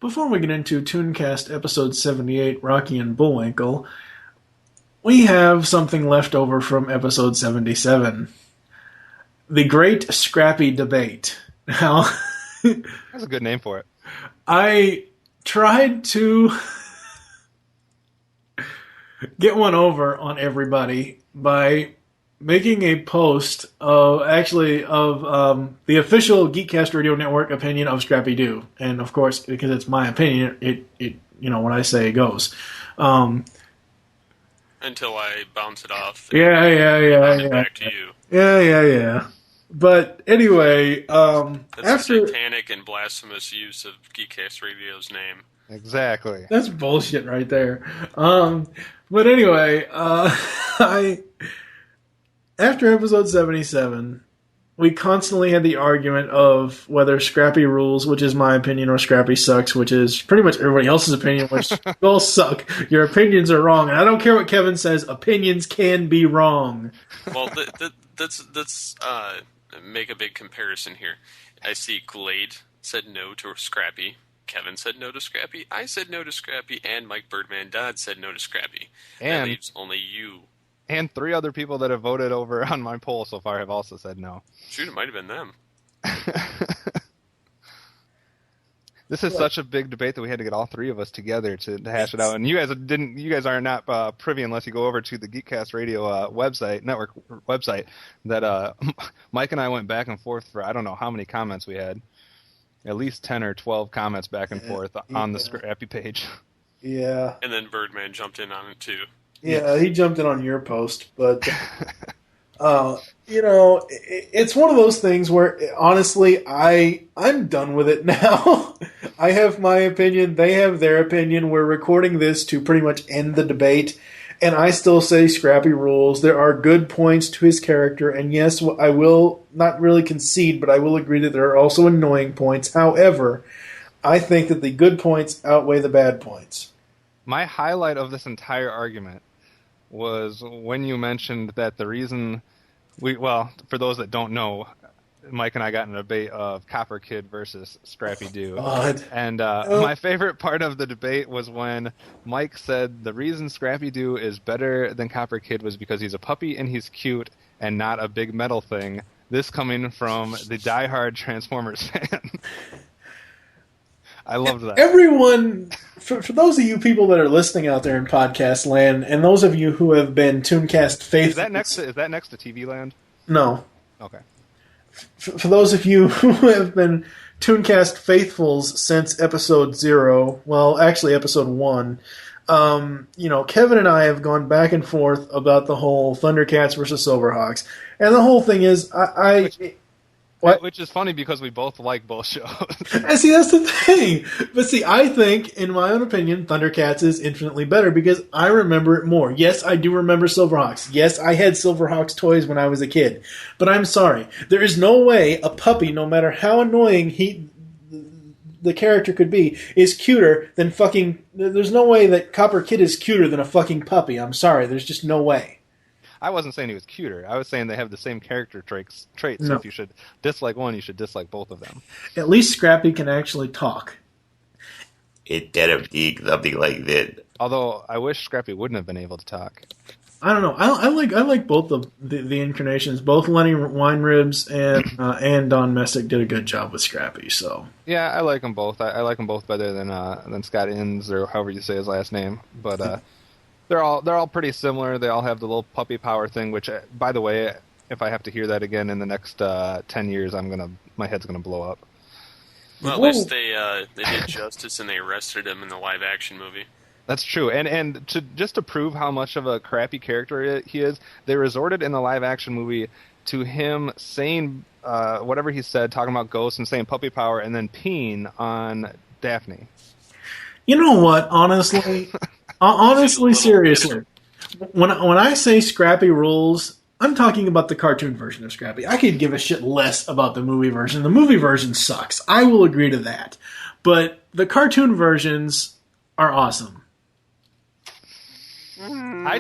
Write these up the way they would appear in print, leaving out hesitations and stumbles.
before we get into ToonCast episode 78, Rocky and Bullwinkle, we have something left over from episode 77. The Great Scrappy Debate. Now, that's a good name for it. I tried to get one over on everybody by making a post of the official Geekcast Radio Network opinion of Scrappy Doo, and of course, because it's my opinion, it what I say goes. Until I bounce it off. Yeah. Back to you. Yeah. But anyway, that's after a satanic and blasphemous use of Geekcast Radio's name. Exactly. That's bullshit right there. But anyway, after episode 77, we constantly had the argument of whether Scrappy rules, which is my opinion, or Scrappy sucks, which is pretty much everybody else's opinion, which all suck. Your opinions are wrong. And I don't care what Kevin says, opinions can be wrong. Well, let's make a big comparison here. I see Glade said no to Scrappy. Kevin said no to Scrappy. I said no to Scrappy. And Mike Birdman Dodd said no to Scrappy. And that leaves only you. And 3 other people that have voted over on my poll so far have also said no. Shoot, it might have been them. This is such a big debate that we had to get all 3 of us together to hash it out. And you guys are not privy unless you go over to the Geekcast Radio network website. That Mike and I went back and forth for I don't know how many comments we had. At least 10 or 12 comments back and forth on the Scrappy page. Yeah. And then Birdman jumped in on it too. Yeah, he jumped in on your post, but it's one of those things where honestly, I'm done with it now. I have my opinion, they have their opinion. We're recording this to pretty much end the debate, and I still say Scrappy rules. There are good points to his character, and yes, I will not really concede, but I will agree that there are also annoying points. However, I think that the good points outweigh the bad points. My highlight of this entire argument was when you mentioned that the reason for those that don't know, Mike and I got in a debate of Copper Kid versus Scrappy Doo. God. And my favorite part of the debate was when Mike said the reason Scrappy Doo is better than Copper Kid was because he's a puppy and he's cute and not a big metal thing. This coming from the diehard Transformers fan. I loved that. Everyone, for those of you people that are listening out there in podcast land, and those of you who have been ToonCast faithful... Is that next to TV Land? No. Okay. For those of you who have been ToonCast faithfuls since episode 0, well, actually episode 1, Kevin and I have gone back and forth about the whole Thundercats versus Silverhawks. And the whole thing is, Which is funny because we both like both shows. And see, that's the thing. But see, I think, in my own opinion, Thundercats is infinitely better because I remember it more. Yes, I do remember Silverhawks. Yes, I had Silverhawks toys when I was a kid. But I'm sorry. There is no way a puppy, no matter how annoying the character could be, is cuter than fucking... There's no way that Copper Kid is cuter than a fucking puppy. I'm sorry. There's just no way. I wasn't saying he was cuter. I was saying they have the same character traits. No. So if you should dislike one, you should dislike both of them. At least Scrappy can actually talk. It did be something like that. Although I wish Scrappy wouldn't have been able to talk. I don't know. I like both of the incarnations. Both Lenny Weinribs and Don Messick did a good job with Scrappy. So yeah, I like them both. I like them both better than Scott Innes or however you say his last name. But they're all pretty similar. They all have the little puppy power thing. Which, by the way, if I have to hear that again in the next 10 years, my head's gonna blow up. Well, at least they did justice and they arrested him in the live action movie. That's true, and to prove how much of a crappy character he is, they resorted in the live-action movie to him saying whatever he said, talking about ghosts and saying puppy power, and then peeing on Daphne. You know what? Honestly, seriously, when I say Scrappy rules, I'm talking about the cartoon version of Scrappy. I could give a shit less about the movie version. The movie version sucks. I will agree to that, but the cartoon versions are awesome. I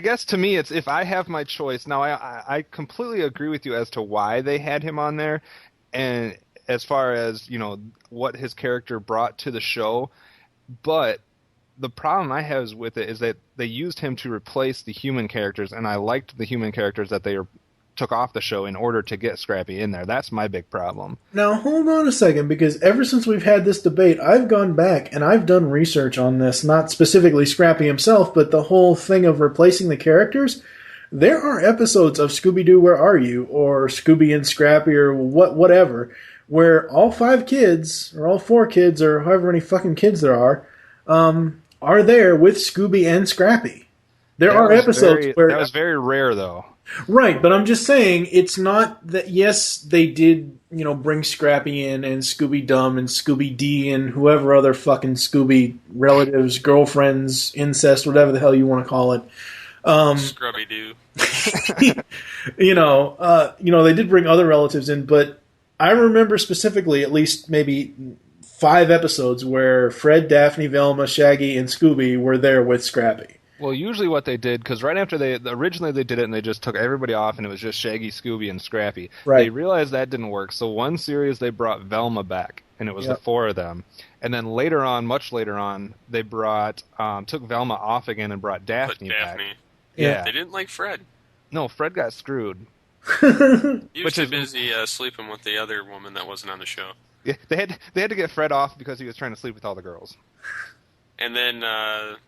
guess to me, it's if I have my choice. Now, I completely agree with you as to why they had him on there, and as far as, what his character brought to the show. But the problem I have with it is that they used him to replace the human characters, and I liked the human characters that they took off the show in order to get Scrappy in there. That's my big problem. Now, hold on a second, because ever since we've had this debate, I've gone back and I've done research on this, not specifically Scrappy himself, but the whole thing of replacing the characters. There are episodes of Scooby-Doo, Where Are You? Or Scooby and Scrappy, or whatever, where all 5 kids, or all 4 kids, or however many fucking kids there are there with Scooby and Scrappy. There are episodes where... That was very rare, though. Right, but I'm just saying, it's not that, yes, they did, bring Scrappy in, and Scooby-Dum, and Scooby-D, and whoever other fucking Scooby relatives, girlfriends, incest, whatever the hell you want to call it. Scrubby-Doo. They did bring other relatives in, but I remember specifically at least maybe 5 episodes where Fred, Daphne, Velma, Shaggy, and Scooby were there with Scrappy. Well, usually what they did, because right after originally they did it and they just took everybody off and it was just Shaggy, Scooby, and Scrappy. Right. They realized that didn't work, so one series they brought Velma back, and it was the 4 of them. And then later on, much later on, they took Velma off again and brought Daphne back. Yeah. They didn't like Fred. No, Fred got screwed. He was too busy sleeping with the other woman that wasn't on the show. Yeah, they had to get Fred off because he was trying to sleep with all the girls. And then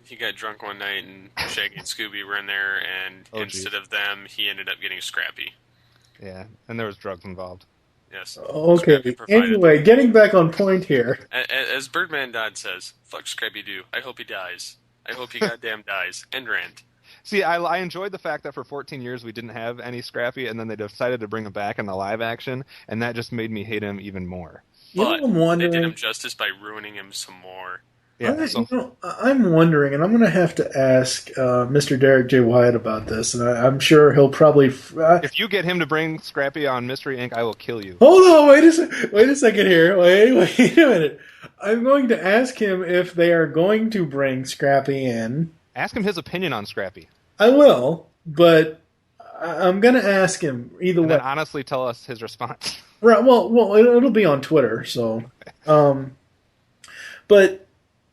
he got drunk one night, and Shaggy and Scooby were in there, and instead of them, he ended up getting Scrappy. Yeah, and there was drugs involved. Yes. Okay, anyway, getting back on point here. As Birdman Dodd says, fuck Scrappy-Doo. I hope he dies. I hope he goddamn dies. End rant. See, I enjoyed the fact that for 14 years we didn't have any Scrappy, and then they decided to bring him back in the live action, and that just made me hate him even more. But they did him justice by ruining him some more. Yeah, I'm wondering, and I'm going to have to ask Mr. Derek J. Wyatt about this, and I'm sure he'll probably... if you get him to bring Scrappy on Mystery Inc., I will kill you. Hold on, wait a second here. Wait a minute. I'm going to ask him if they are going to bring Scrappy in. Ask him his opinion on Scrappy. I will, but I'm going to ask him either way. Then honestly tell us his response. Right. Well, it'll be on Twitter. So, but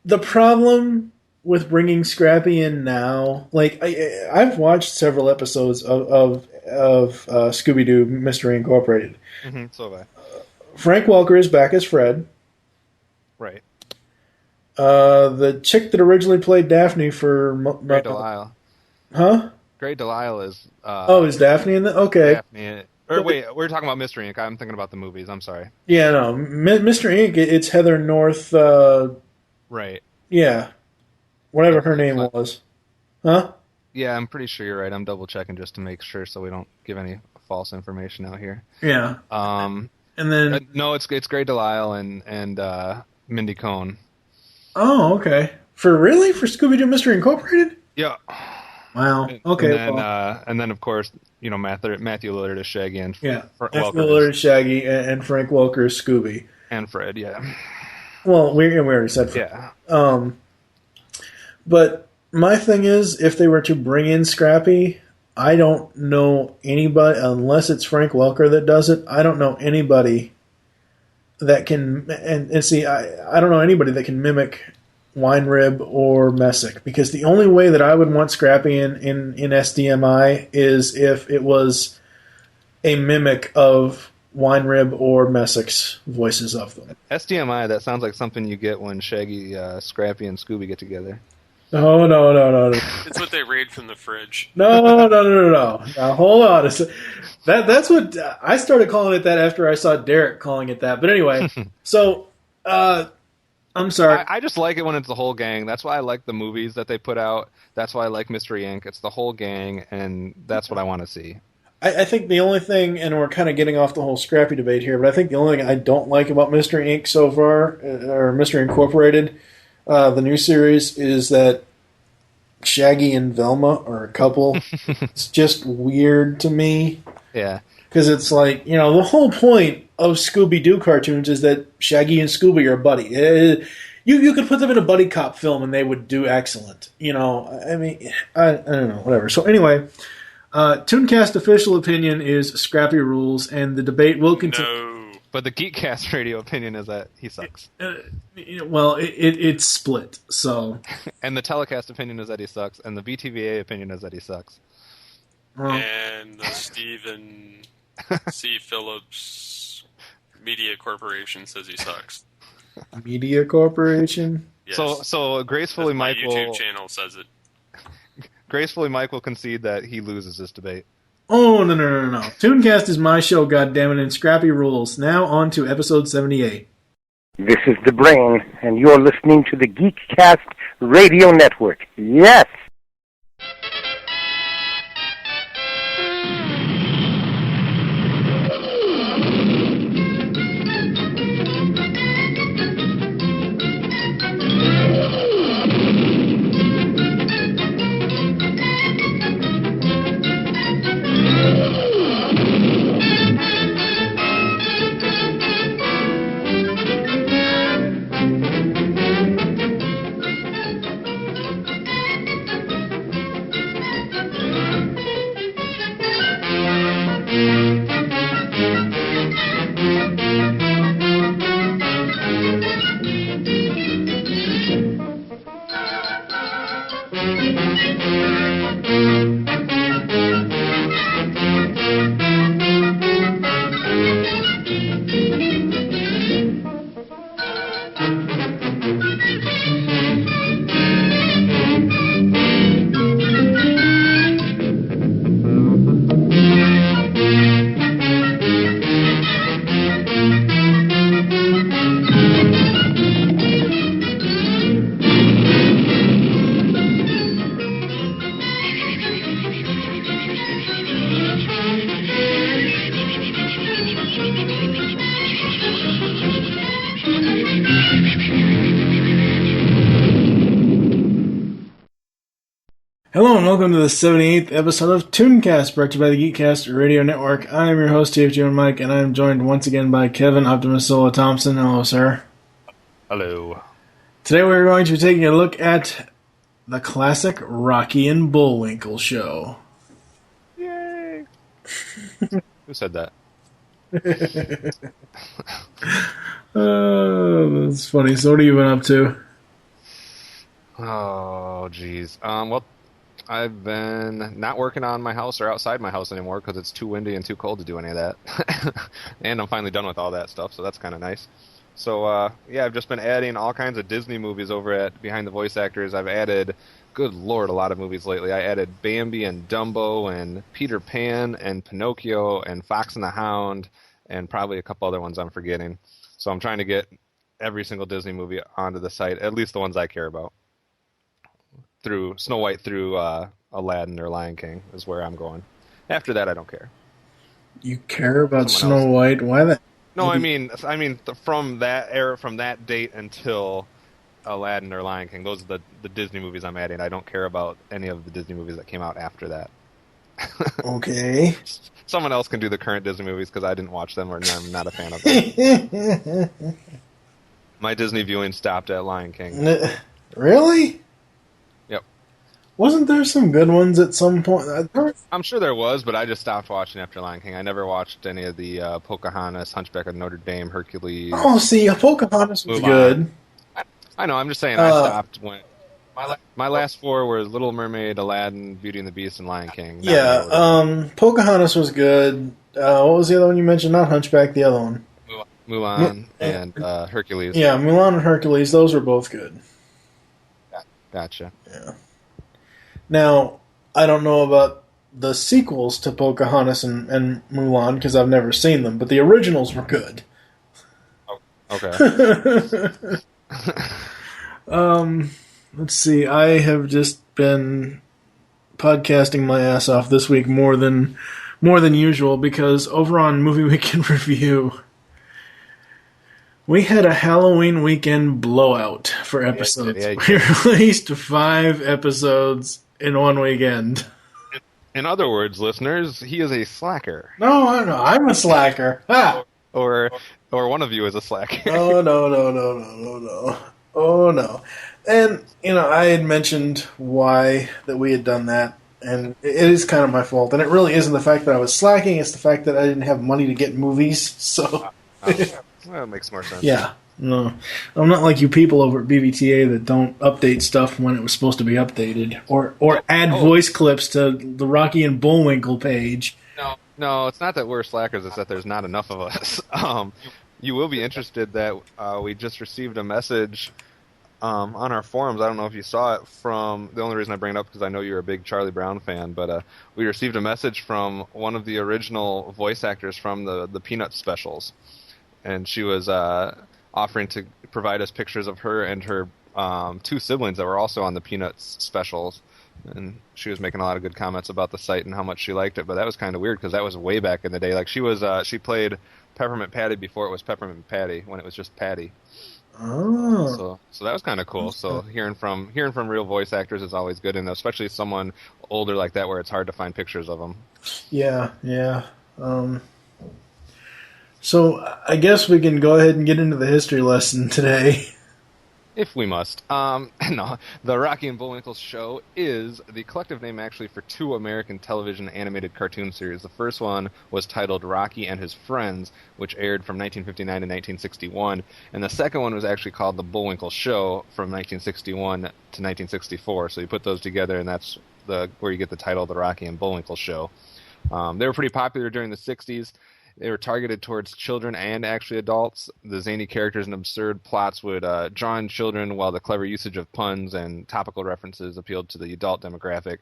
the problem with bringing Scrappy in now, like I've watched several episodes of Scooby-Doo Mystery Incorporated. Mm-hmm, so have I. Frank Welker is back as Fred. Right. The chick that originally played Daphne for Grey Delisle. Huh? Grey Delisle is. Is Daphne in the? Okay. Daphne. Or wait, we're talking about Mystery Inc. I'm thinking about the movies. I'm sorry. Yeah, no, Mr. Inc. It's Heather North. Right. Yeah. Whatever her name was. Huh? Yeah, I'm pretty sure you're right. I'm double checking just to make sure so we don't give any false information out here. Yeah. And then no, it's Grey Delisle and Mindy Cohn. Oh, okay. For Scooby-Doo Mystery Incorporated? Yeah. Wow. Okay. And then of course, Matthew Lillard is Shaggy and Matthew Lillard is Shaggy and Frank Welker is Scooby and Fred. Yeah. Well, we already said Fred. Yeah. But my thing is, if they were to bring in Scrappy, I don't know anybody unless it's Frank Welker that does it. I don't know anybody that can and see. I don't know anybody that can mimic Weinrib or Messick, because the only way that I would want Scrappy in SDMI is if it was a mimic of Weinrib or Messick's voices of them. SDMI, that sounds like something you get when Shaggy, Scrappy, and Scooby get together. No. It's what they raid from the fridge. No. Now, hold on. That's what I started calling it that after I saw Derek calling it that. But anyway, so I'm sorry. I just like it when it's the whole gang. That's why I like the movies that they put out. That's why I like Mystery Inc. It's the whole gang, and that's what I want to see. I think the only thing, and we're kind of getting off the whole Scrappy debate here, but I think the only thing I don't like about Mystery Inc. so far, or Mystery Incorporated, the new series, is that Shaggy and Velma are a couple. It's just weird to me. Yeah. Because it's like, the whole point of Scooby-Doo cartoons is that Shaggy and Scooby are a buddy. You could put them in a buddy cop film and they would do excellent. I don't know, whatever. So anyway, ToonCast official opinion is Scrappy rules, and the debate will continue. No. But the Geekcast radio opinion is that he sucks. Well, it's split. So, And the Telecast opinion is that he sucks, and the BTVA opinion is that he sucks. And the Stephen C. Phillips Media Corporation says he sucks. Media Corporation. Yes. So gracefully, my Mike YouTube will channel says it. gracefully Mike will concede that he loses this debate. Oh, no. ToonCast is my show, goddammit, and Scrappy rules. Now on to episode 78. This is The Brain, and you're listening to the Geekcast Radio Network. Yes! Hello and welcome to the 78th episode of ToonCast, brought to you by the Geekcast Radio Network. I am your host, TFG Mike, and I am joined once again by Kevin Optimus Sola Thompson. Hello, sir. Hello. Today we're going to be taking a look at the classic Rocky and Bullwinkle show. Yay! Who said that? Oh, that's funny. So what have you been up to? Oh, jeez. Well, I've been not working on my house or outside my house anymore because it's too windy and too cold to do any of that. And I'm finally done with all that stuff, so that's kind of nice. So, yeah, I've just been adding all kinds of Disney movies over at Behind the Voice Actors. I've added, good lord, a lot of movies lately. I added Bambi and Dumbo and Peter Pan and Pinocchio and Fox and the Hound and probably a couple other ones I'm forgetting. So I'm trying to get every single Disney movie onto the site, at least the ones I care about. Through Snow White, through Aladdin or Lion King is where I'm going. After that, I don't care. You care about Snow White? Why that? No, I mean from that era, from that date until Aladdin or Lion King. Those are the Disney movies I'm adding. I don't care about any of the Disney movies that came out after that. Okay. Someone else can do the current Disney movies because I didn't watch them or I'm not a fan of them. My Disney viewing stopped at Lion King. Really? Yep. Wasn't there some good ones at some point? I'm sure there was, but I just stopped watching after Lion King. I never watched any of the Pocahontas, Hunchback of Notre Dame, Hercules. Oh, see, Pocahontas was Mulan. good. I know, I'm just saying I stopped when... My last four were Little Mermaid, Aladdin, Beauty and the Beast, and Lion King. Yeah, Pocahontas was good. What was the other one you mentioned? Not Hunchback, the other one. Mulan and Hercules. Yeah, Mulan and Hercules, those were both good. Gotcha. Yeah. Now, I don't know about the sequels to Pocahontas and Mulan because I've never seen them, but the originals were good. Okay. Let's see. I have just been podcasting my ass off this week more than usual because over on Movie Weekend Review, we had a Halloween weekend blowout for episodes. Yeah. We released 5 episodes in one weekend. In other words, listeners, he is a slacker. No, I'm a slacker. Ah! Or one of you is a slacker. Oh, no. Oh, no. And, I had mentioned why that we had done that, and it is kind of my fault. And it really isn't the fact that I was slacking, it's the fact that I didn't have money to get movies, so... That makes more sense. Yeah. No, I'm not like you people over at BBTA that don't update stuff when it was supposed to be updated, or add voice clips to the Rocky and Bullwinkle page. No, it's not that we're slackers. It's that there's not enough of us. You will be interested that we just received a message on our forums. I don't know if you saw it. From the only reason I bring it up because I know you're a big Charlie Brown fan, but we received a message from one of the original voice actors from the Peanuts specials, and she was offering to provide us pictures of her and her two siblings that were also on the Peanuts specials. And she was making a lot of good comments about the site and how much she liked it, but that was kind of weird because that was way back in the day. Like she played Peppermint Patty before it was Peppermint Patty, when it was just Patty. Oh, So that was kind of cool. So hearing from real voice actors is always good, and especially someone older like that where it's hard to find pictures of them. yeah. So I guess we can go ahead and get into the history lesson today. If we must. No, the Rocky and Bullwinkle show is the collective name actually for two American television animated cartoon series. The first one was titled Rocky and His Friends, which aired from 1959 to 1961, and the second one was actually called The Bullwinkle Show from 1961 to 1964. So you put those together, and that's where you get the title, The Rocky and Bullwinkle Show. They were pretty popular during the 60s. They were targeted towards children and actually adults. The zany characters and absurd plots would draw in children, while the clever usage of puns and topical references appealed to the adult demographic.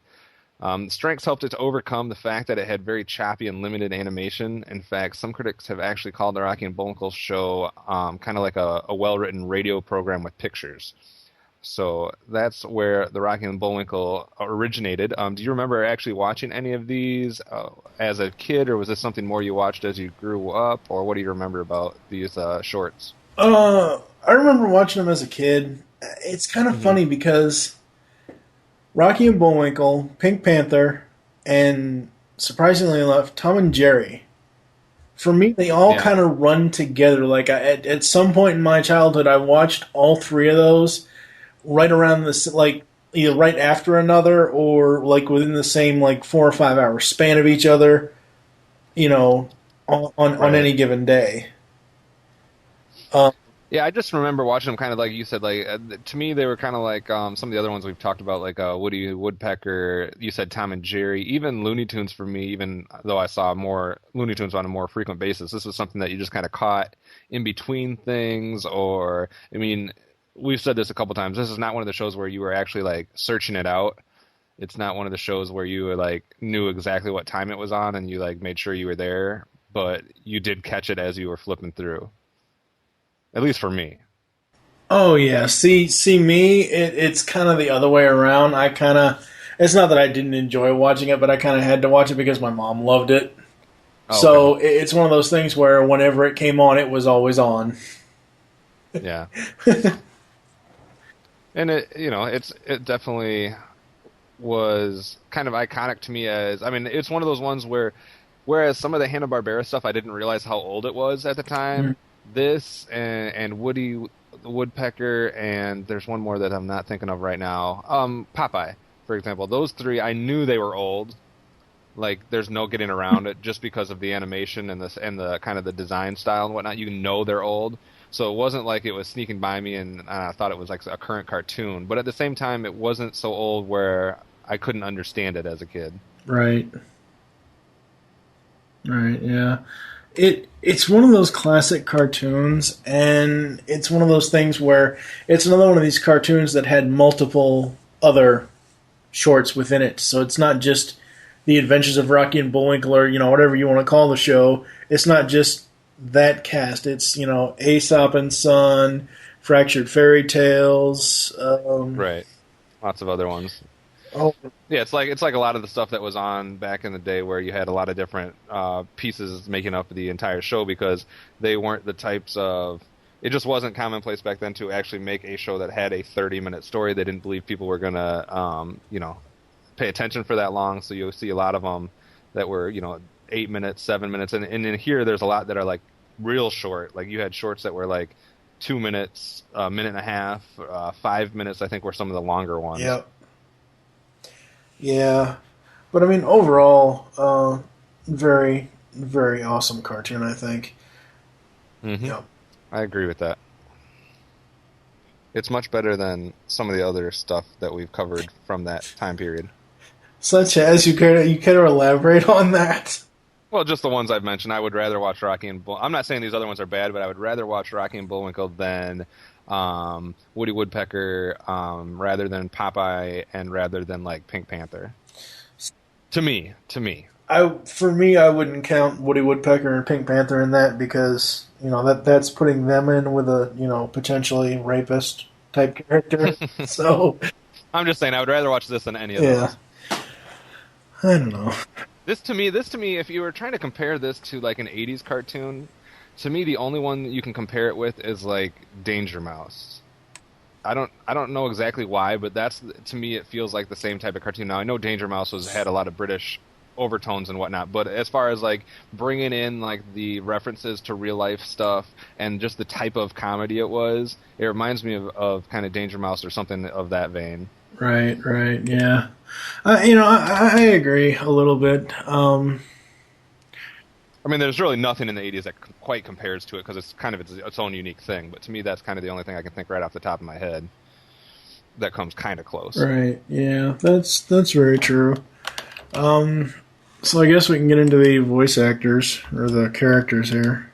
The strengths helped it to overcome the fact that it had very choppy and limited animation. In fact, some critics have actually called the Rocky and Bullwinkle show kind of like a well-written radio program with pictures. So that's where the Rocky and Bullwinkle originated. Do you remember actually watching any of these as a kid, or was this something more you watched as you grew up, or what do you remember about these shorts? I remember watching them as a kid. It's kind of funny because Rocky and Bullwinkle, Pink Panther, and surprisingly enough, Tom and Jerry. For me, they all kind of run together. Like at some point in my childhood, I watched all three of those right around this, like either right after another or like within the same like 4 or 5 hour span of each other, on any given day. Yeah, I just remember watching them kind of like you said, like to me they were kind of like some of the other ones we've talked about, like Woody Woodpecker. You said Tom and Jerry, even Looney Tunes for me. Even though I saw more Looney Tunes on a more frequent basis, this was something that you just kind of caught in between things. Or I mean, we've said this a couple times. This is not one of the shows where you were actually like searching it out. It's not one of the shows where you like knew exactly what time it was on and you like made sure you were there, but you did catch it as you were flipping through. At least for me. Oh yeah, see me. It's kind of the other way around. It's not that I didn't enjoy watching it, but I kind of had to watch it because my mom loved it. Oh, so okay. it's one of those things where whenever it came on, it was always on. Yeah. And it definitely was kind of iconic to me as, I mean, it's one of those ones whereas some of the Hanna-Barbera stuff I didn't realize how old it was at the time. Mm-hmm. This and Woody the Woodpecker, and there's one more that I'm not thinking of right now. Popeye, for example. Those three, I knew they were old. Like, there's no getting around it just because of the animation and the kind of the design style and whatnot. You know they're old. So it wasn't like it was sneaking by me and I thought it was like a current cartoon. But at the same time, it wasn't so old where I couldn't understand it as a kid. Right, yeah. It's one of those classic cartoons, and it's one of those things where it's another one of these cartoons that had multiple other shorts within it. So it's not just the Adventures of Rocky and Bullwinkle, or whatever you want to call the show. It's not just that cast. It's Aesop and Son, Fractured Fairy Tales, right. Lots of other ones. Oh. Yeah, it's like a lot of the stuff that was on back in the day where you had a lot of different pieces making up the entire show, because they weren't the types of... It just wasn't commonplace back then to actually make a show that had a 30-minute story. They didn't believe people were going to, pay attention for that long, so you'll see a lot of them that were, 8 minutes, 7 minutes. And in here, there's a lot that are, like, real short. Like, you had shorts that were, like, 2 minutes, a minute and a half, 5 minutes, I think, were some of the longer ones. Yep. Yeah, but I mean, overall, very, very awesome cartoon, I think. Mm-hmm. Yep. I agree with that. It's much better than some of the other stuff that we've covered from that time period. Such as you care to elaborate on that? Well, just the ones I've mentioned. I would rather watch Rocky and I'm not saying these other ones are bad, but I would rather watch Rocky and Bullwinkle than Woody Woodpecker, rather than Popeye, and rather than like Pink Panther. To me. For me, I wouldn't count Woody Woodpecker and Pink Panther in that because that's putting them in with a potentially rapist type character. So I'm just saying I would rather watch this than any of those. I don't know. This to me, if you were trying to compare this to like an '80s cartoon, to me the only one you can compare it with is like Danger Mouse. I don't know exactly why, but that's, to me, it feels like the same type of cartoon. Now I know Danger Mouse had a lot of British overtones and whatnot, but as far as like bringing in like the references to real life stuff and just the type of comedy it reminds me of kind of Danger Mouse or something of that vein. Right, yeah. I agree a little bit. I mean, there's really nothing in the 80s that quite compares to it because it's kind of its own unique thing. But to me, that's kind of the only thing I can think right off the top of my head that comes kind of close. Right, yeah, that's very true. So I guess we can get into the voice actors or the characters here.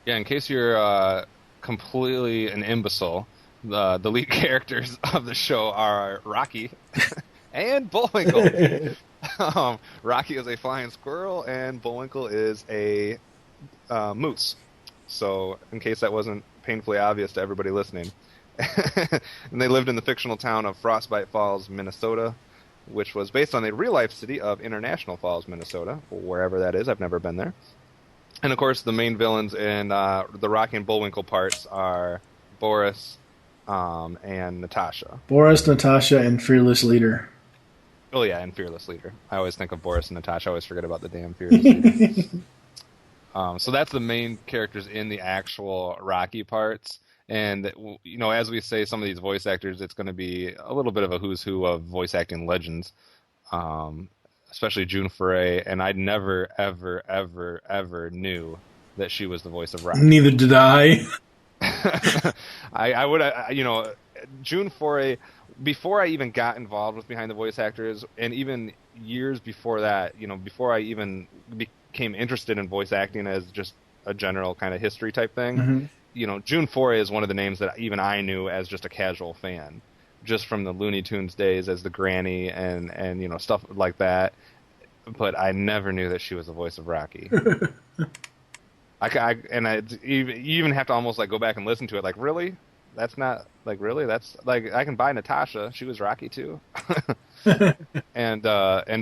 Yeah, in case you're completely an imbecile, the lead characters of the show are Rocky and Bullwinkle. Rocky is a flying squirrel, and Bullwinkle is a moose. So, in case that wasn't painfully obvious to everybody listening. And they lived in the fictional town of Frostbite Falls, Minnesota, which was based on the real-life city of International Falls, Minnesota, wherever that is. I've never been there. And, of course, the main villains in the Rocky and Bullwinkle parts are Boris and Natasha. Boris, Natasha, and Fearless Leader. Oh, yeah, and Fearless Leader. I always think of Boris and Natasha. I always forget about the damn Fearless Leader. So that's the main characters in the actual Rocky parts. And, as we say, some of these voice actors, it's going to be a little bit of a who's who of voice acting legends, especially June Foray. And I never, ever, ever, ever knew that she was the voice of Rocky. Neither did I. I would, June Foray, before I even got involved with Behind the Voice Actors, and even years before that, before I even became interested in voice acting as just a general kind of history type thing, June Foray is one of the names that even I knew as just a casual fan, just from the Looney Tunes days as the granny and stuff like that. But I never knew that she was the voice of Rocky. You even have to almost like go back and listen to it. Like, really? That's not like really. That's like I can buy Natasha. She was Rocky too. And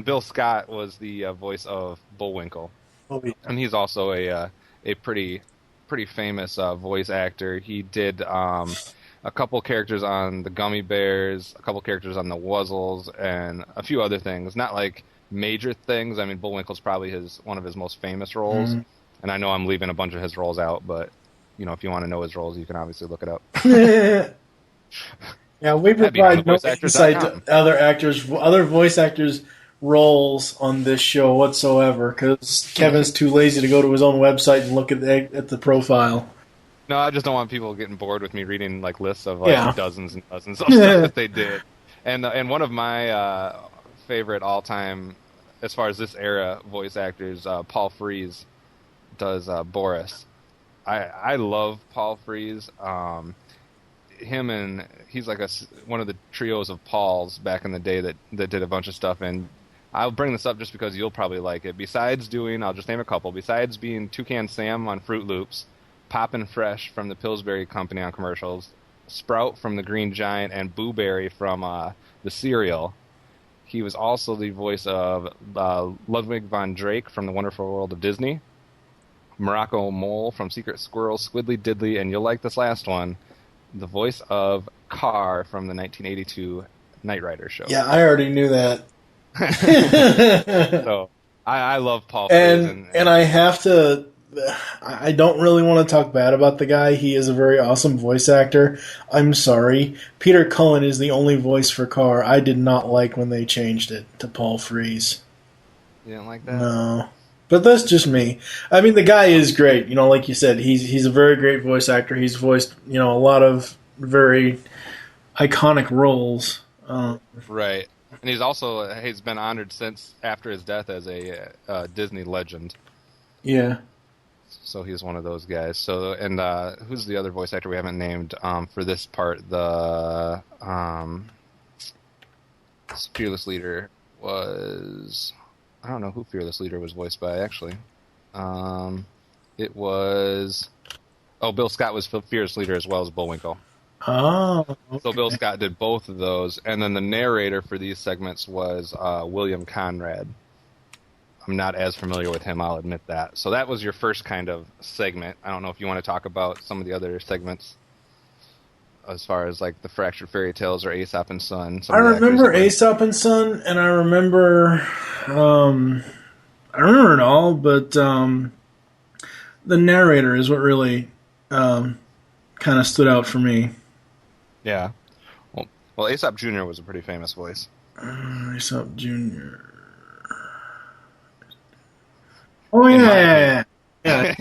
Bill Scott was the voice of Bullwinkle, and he's also a pretty famous voice actor. He did a couple characters on the Gummy Bears, a couple characters on the Wuzzles, and a few other things. Not like major things. I mean, Bullwinkle's probably one of his most famous roles. Mm-hmm. And I know I'm leaving a bunch of his roles out, but if you want to know his roles, you can obviously look it up. Yeah, we provide no insight to other voice actors' roles on this show whatsoever because Kevin's too lazy to go to his own website and look at the profile. No, I just don't want people getting bored with me reading like lists of dozens and dozens of stuff that they did. And one of my favorite all-time, as far as this era voice actors, Paul Frees does Boris. I love Paul Frees. He's like one of the trios of Pauls back in the day that did a bunch of stuff, and I'll bring this up just because you'll probably like it. I'll just name a couple. Besides being Toucan Sam on Fruit Loops, Poppin' Fresh from the Pillsbury Company on commercials, Sprout from the Green Giant, and Boo Berry from the cereal. He was also the voice of Ludwig von Drake from The Wonderful World of Disney, Morocco Mole from Secret Squirrel, Squiddly Diddly, and you'll like this last one, the voice of Carr from the 1982 Knight Rider show. Yeah, I already knew that. So I love Paul Frees. And I have to... I don't really want to talk bad about the guy. He is a very awesome voice actor. I'm sorry. Peter Cullen is the only voice for Carr. I did not like when they changed it to Paul Frees. You didn't like that? No. But that's just me. I mean, the guy is great. Like you said, he's a very great voice actor. He's voiced, a lot of very iconic roles. Right. And he's been honored since after his death as a Disney legend. Yeah. So he's one of those guys. So, and who's the other voice actor we haven't named for this part? The Fearless Leader was... I don't know who Fearless Leader was voiced by, actually. It was... Oh, Bill Scott was Fearless Leader as well as Bullwinkle. Oh, okay. So Bill Scott did both of those. And then the narrator for these segments was William Conrad. I'm not as familiar with him, I'll admit that. So that was your first kind of segment. I don't know if you want to talk about some of the other segments as far as like the Fractured Fairy Tales or Aesop and Son. I remember Aesop and Son, and I remember it all, but the narrator is what really kind of stood out for me. Yeah. Well, Aesop Jr. was a pretty famous voice. Aesop Jr. Oh yeah. I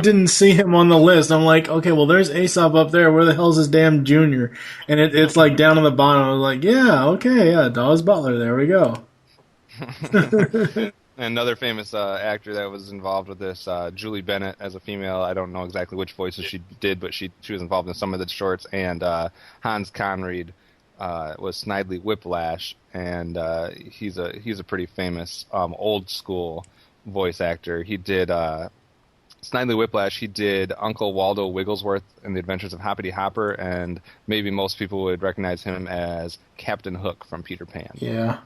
didn't see him on the list. I'm like, okay, well, there's Aesop up there. Where the hell's his damn Junior? And it's like down on the bottom. I was like, yeah, okay, yeah, Dawes Butler. There we go. Another famous actor that was involved with this, Julie Bennett as a female. I don't know exactly which voices she did, but she was involved in some of the shorts. And Hans Conried was Snidely Whiplash, and he's a pretty famous old school voice actor. He did Snidely Whiplash. He did Uncle Waldo Wigglesworth in The Adventures of Hoppity Hopper, and maybe most people would recognize him as Captain Hook from Peter Pan. Yeah.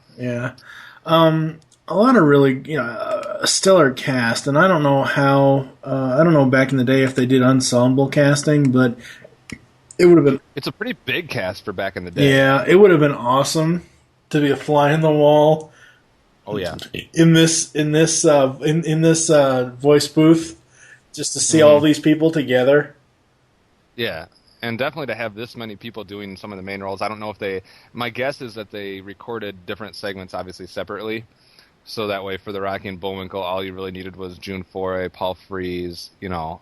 A lot of really, a stellar cast, and I don't know how. I don't know back in the day if they did ensemble casting, but it would have been. It's a pretty big cast for back in the day. Yeah, it would have been awesome to be a fly in the wall. Oh yeah. In this voice booth, just to see all these people together. Yeah, and definitely to have this many people doing some of the main roles. I don't know if they. My guess is that they recorded different segments, obviously separately. So that way, for the Rocky and Bullwinkle, all you really needed was June Foray, Paul Frees,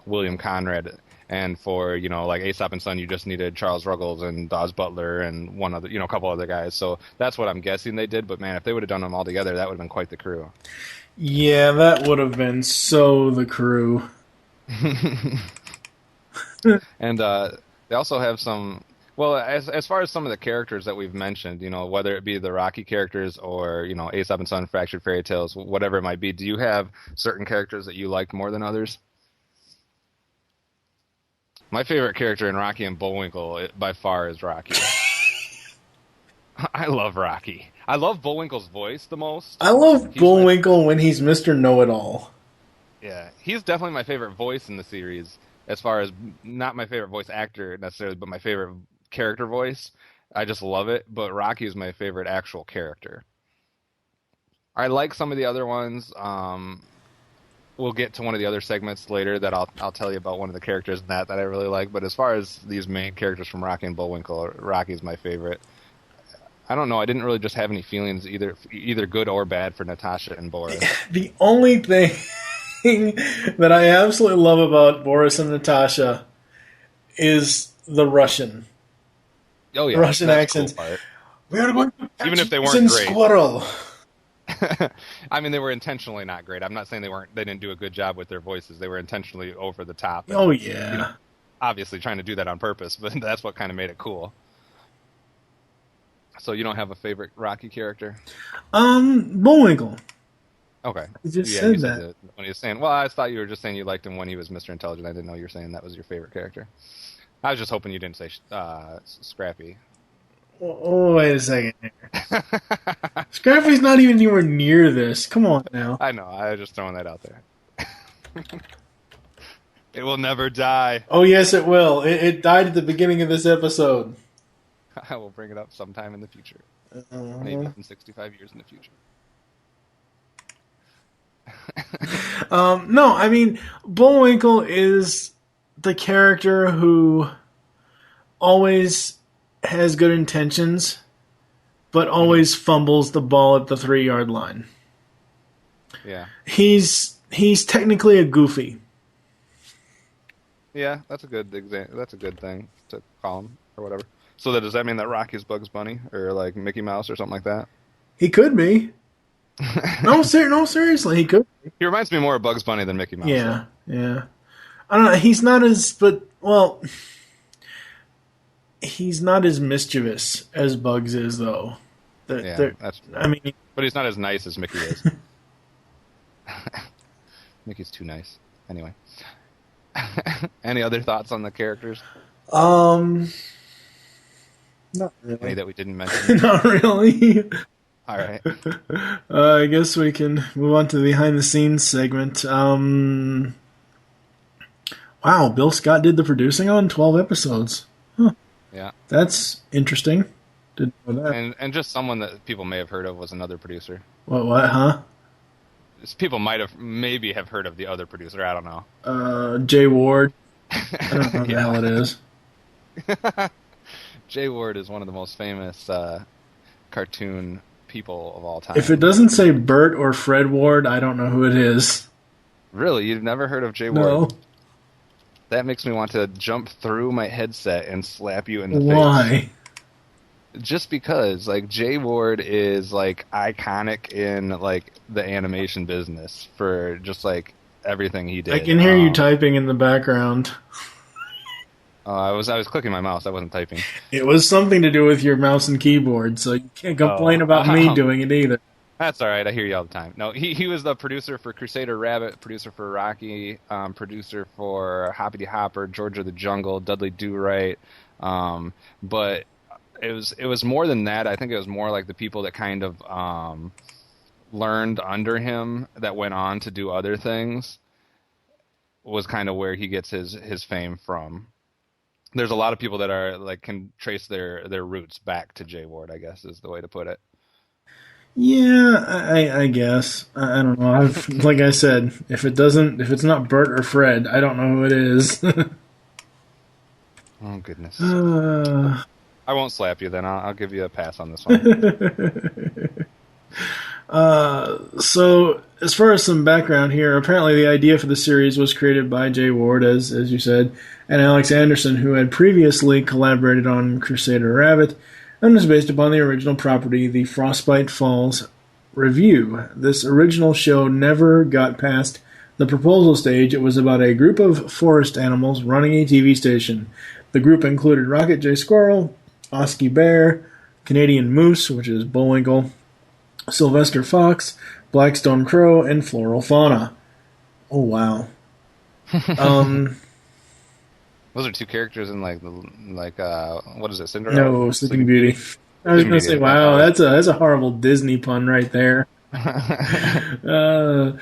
William Conrad, and for like Aesop and Son, you just needed Charles Ruggles and Dawes Butler and one other, a couple other guys. So that's what I'm guessing they did. But man, if they would have done them all together, that would have been quite the crew. Yeah, that would have been so the crew. And they also have some. Well, as far as some of the characters that we've mentioned, whether it be the Rocky characters or, Aesop and Son, Fractured Fairy Tales, whatever it might be, do you have certain characters that you liked more than others? My favorite character in Rocky and Bullwinkle, by far, is Rocky. I love Rocky. I love Bullwinkle's voice the most. I love Bullwinkle when he's Mr. Know-It-All. Yeah, he's definitely my favorite voice in the series, as far as not my favorite voice actor necessarily, but my favorite character voice. I just love it, but Rocky is my favorite actual character. I like some of the other ones. We'll get to one of the other segments later that I'll tell you about one of the characters in that I really like. But as far as these main characters from Rocky and Bullwinkle, Rocky's my favorite. I don't know. I didn't really just have any feelings either good or bad for Natasha and Boris. The only thing that I absolutely love about Boris and Natasha is the Russian. Oh yeah, Russian accents. Cool part. We are going to even if they weren't great. Squirrel. I mean, they were intentionally not great. I'm not saying they didn't do a good job with their voices. They were intentionally over the top. And, oh yeah. Obviously trying to do that on purpose, but that's what kind of made it cool. So you don't have a favorite Rocky character? Bullwinkle. Okay. You just said that. When he was saying, well, I thought you were just saying you liked him when he was Mr. Intelligent. I didn't know you were saying that was your favorite character. I was just hoping you didn't say Scrappy. Oh, wait a second here. Scrappy's not even anywhere near this. Come on now. I know. I was just throwing that out there. It will never die. Oh, yes, it will. It died at the beginning of this episode. I will bring it up sometime in the future. Maybe in 65 years in the future. No, I mean, Bullwinkle is the character who always has good intentions, but always fumbles the ball at the 3-yard line. Yeah. He's technically a Goofy. Yeah, that's a good That's a good thing to call him or whatever. So does that mean that Rocky's Bugs Bunny or like Mickey Mouse or something like that? He could be. No, seriously, he could. He reminds me more of Bugs Bunny than Mickey Mouse. Yeah, yeah. I don't know. He's not as, he's not as mischievous as Bugs is, though. That's. I mean, but he's not as nice as Mickey is. Mickey's too nice. Anyway, any other thoughts on the characters? Not really. Any that we didn't mention? Not really. All right. I guess we can move on to the behind the scenes segment. Wow, Bill Scott did the producing on 12 episodes. Huh. Yeah. That's interesting. Didn't know that. And just someone that people may have heard of was another producer. What, huh? People maybe have heard of the other producer. I don't know. Jay Ward. I don't know who the hell it is. Jay Ward is one of the most famous cartoon people of all time. If it doesn't say Bert or Fred Ward, I don't know who it is. Really? You've never heard of Jay No. Ward? That makes me want to jump through my headset and slap you in the face. Why? Just because, like, Jay Ward is, like, iconic in, like, the animation business for just, like, everything he did. I can hear you typing in the background. I was clicking my mouse. I wasn't typing. It was something to do with your mouse and keyboard, so you can't complain about me doing it either. That's all right. I hear you all the time. No, he was the producer for Crusader Rabbit, producer for Rocky, producer for Hoppity Hopper, George of the Jungle, Dudley Do-Right. But it was more than that. I think it was more like the people that kind of learned under him that went on to do other things was kind of where he gets his fame from. There's a lot of people that are like can trace their roots back to Jay Ward, I guess is the way to put it. Yeah, I guess. I don't know. Like I said, if it's not Bert or Fred, I don't know who it is. Oh goodness. I won't slap you then. I'll give you a pass on this one. So, as far as some background here, apparently the idea for the series was created by Jay Ward, as you said, and Alex Anderson, who had previously collaborated on Crusader Rabbit, and was based upon the original property, the Frostbite Falls Review. This original show never got past the proposal stage. It was about a group of forest animals running a TV station. The group included Rocket J. Squirrel, Oski Bear, Canadian Moose, which is Bullwinkle, Sylvester Fox, Blackstone Crow, and Floral Fauna. Oh, wow. Those are two characters in what is it, Cinderella? No, Sleeping Beauty. I was going to say, wow, that's a horrible Disney pun right there. The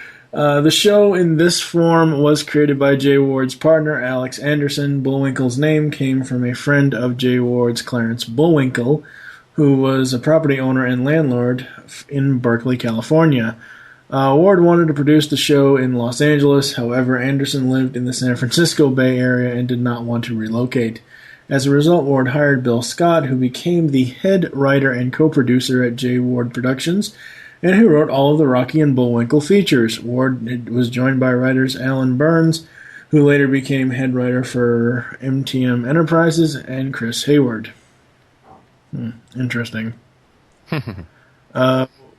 show in this form was created by Jay Ward's partner, Alex Anderson. Bullwinkle's name came from a friend of Jay Ward's, Clarence Bullwinkle, who was a property owner and landlord in Berkeley, California. Ward wanted to produce the show in Los Angeles. However, Anderson lived in the San Francisco Bay Area and did not want to relocate. As a result, Ward hired Bill Scott, who became the head writer and co-producer at Jay Ward Productions, and who wrote all of the Rocky and Bullwinkle features. Ward was joined by writers Alan Burns, who later became head writer for MTM Enterprises, and Chris Hayward. Interesting.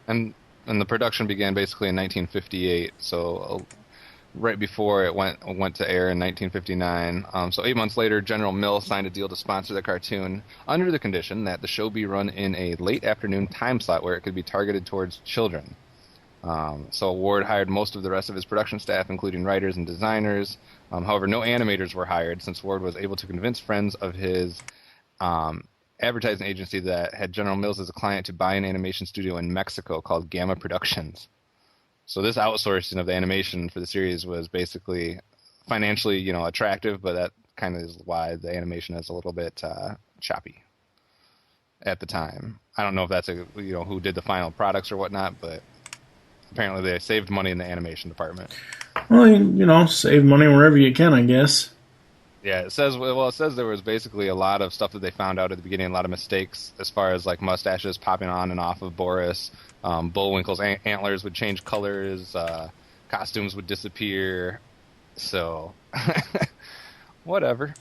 And the production began basically in 1958, so right before it went to air in 1959. So 8 months later, General Mills signed a deal to sponsor the cartoon under the condition that the show be run in a late afternoon time slot where it could be targeted towards children. So Ward hired most of the rest of his production staff, including writers and designers. However, no animators were hired since Ward was able to convince friends of his advertising agency that had General Mills as a client to buy an animation studio in Mexico called Gamma Productions. So this outsourcing of the animation for the series was basically financially, attractive, but that kind of is why the animation is a little bit choppy at the time. I don't know if that's who did the final products or whatnot, but apparently they saved money in the animation department. Well, save money wherever you can, I guess. Yeah, it says there was basically a lot of stuff that they found out at the beginning, a lot of mistakes as far as like mustaches popping on and off of Boris. Bullwinkle's antlers would change colors, costumes would disappear. So, whatever.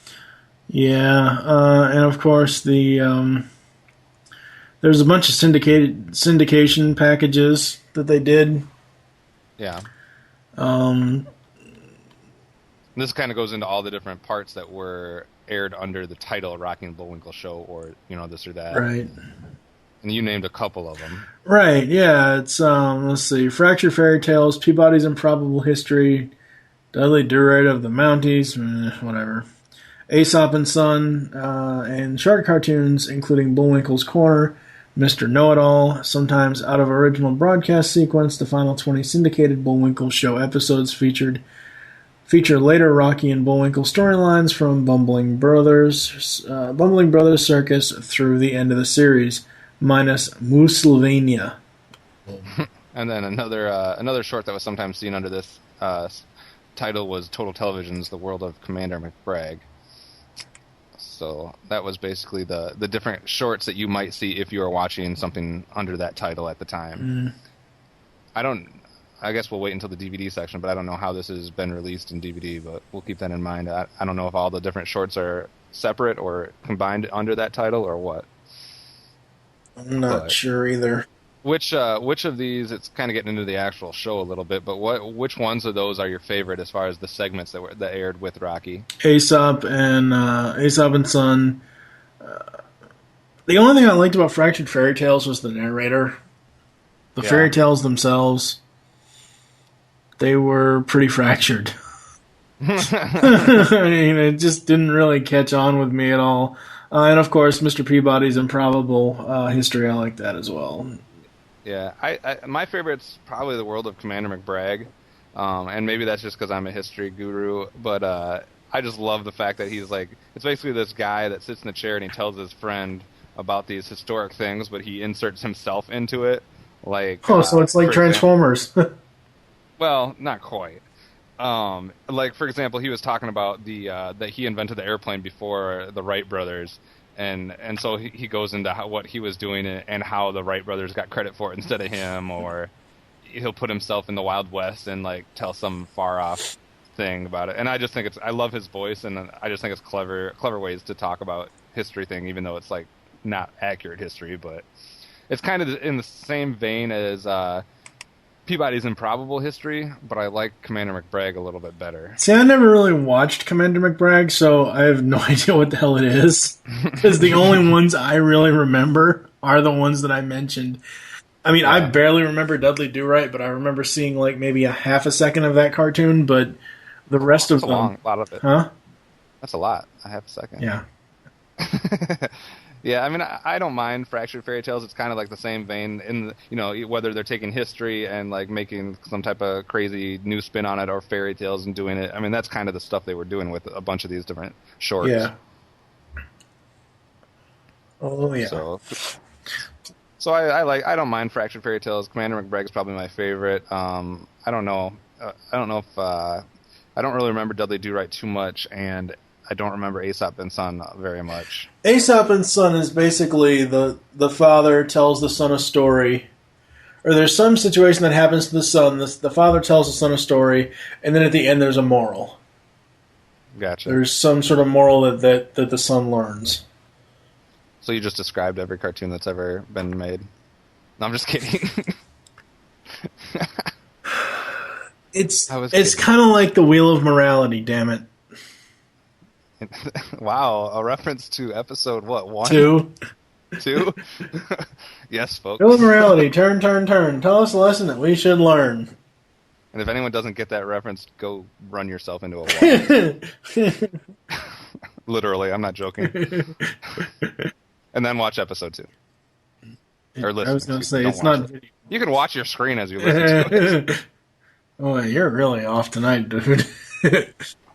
Yeah, and of course there's a bunch of syndication packages that they did. Yeah. This kind of goes into all the different parts that were aired under the title Rocky and Bullwinkle Show, or this or that. Right. And you named a couple of them. Right. Yeah. It's let's see, Fractured Fairy Tales, Peabody's Improbable History, Dudley Do-Right of the Mounties, whatever. Aesop and Son, and short cartoons, including Bullwinkle's Corner, Mr. Know-It-All, sometimes out of original broadcast sequence. The final 20 syndicated Bullwinkle Show episodes feature later Rocky and Bullwinkle storylines from Bumbling Brothers Circus through the end of the series, minus Moosylvania. And then another short that was sometimes seen under this title was Total Television's The World of Commander McBragg. So that was basically the different shorts that you might see if you were watching something under that title at the time. I guess we'll wait until the DVD section, but I don't know how this has been released in DVD, but we'll keep that in mind. I don't know if all the different shorts are separate or combined under that title or what. I'm not sure either. Which of these, it's kind of getting into the actual show a little bit, but which ones of those are your favorite as far as the segments that aired with Rocky? Aesop and Son. The only thing I liked about Fractured Fairy Tales was the narrator. The fairy tales themselves, they were pretty fractured. I mean, it just didn't really catch on with me at all. And of course, Mr. Peabody's Improbable History, I like that as well. Yeah, my favorite's probably The World of Commander McBragg, and maybe that's just because I'm a history guru, but I just love the fact that he's like, it's basically this guy that sits in the chair and he tells his friend about these historic things, but he inserts himself into it. So it's like Transformers. Well, not quite. Like, for example, he was talking about that he invented the airplane before the Wright brothers, and so he goes into what he was doing and how the Wright brothers got credit for it instead of him, or he'll put himself in the Wild West and like tell some far off thing about it. And I just think I love his voice, and I just think it's clever ways to talk about history thing, even though it's like not accurate history, but it's kind of in the same vein as Peabody's Improbable History, but I like Commander McBragg a little bit better. See, I never really watched Commander McBragg, so I have no idea what the hell it is. Because the only ones I really remember are the ones that I mentioned. I mean, I barely remember Dudley Do-Right, but I remember seeing like maybe a half a second of that cartoon, but the rest of them... That's a lot of it. Huh? That's a lot. A half a second. Yeah. Yeah, I mean, I don't mind Fractured Fairy Tales. It's kind of like the same vein in whether they're taking history and like making some type of crazy new spin on it, or fairy tales and doing it. I mean, that's kind of the stuff they were doing with a bunch of these different shorts. Yeah. Oh yeah. So I don't mind Fractured Fairy Tales. Commander McBragg is probably my favorite. I don't know if I don't really remember Dudley Do-Right too much, and I don't remember Aesop and Son very much. Aesop and Son is basically the father tells the son a story, or there's some situation that happens to the son. The father tells the son a story, and then at the end there's a moral. Gotcha. There's some sort of moral that the son learns. So you just described every cartoon that's ever been made. No, I'm just kidding. It's kind of like the Wheel of Morality, damn it. Wow, a reference to episode, what, 1? 2? 2? Yes, folks. Wheel of Morality, turn. Tell us a lesson that we should learn. And if anyone doesn't get that reference, go run yourself into a wall. Literally, I'm not joking. And then watch episode 2. Or listen. I was going to say, it's not video. You can watch your screen as you listen to it. Oh, you're really off tonight, dude.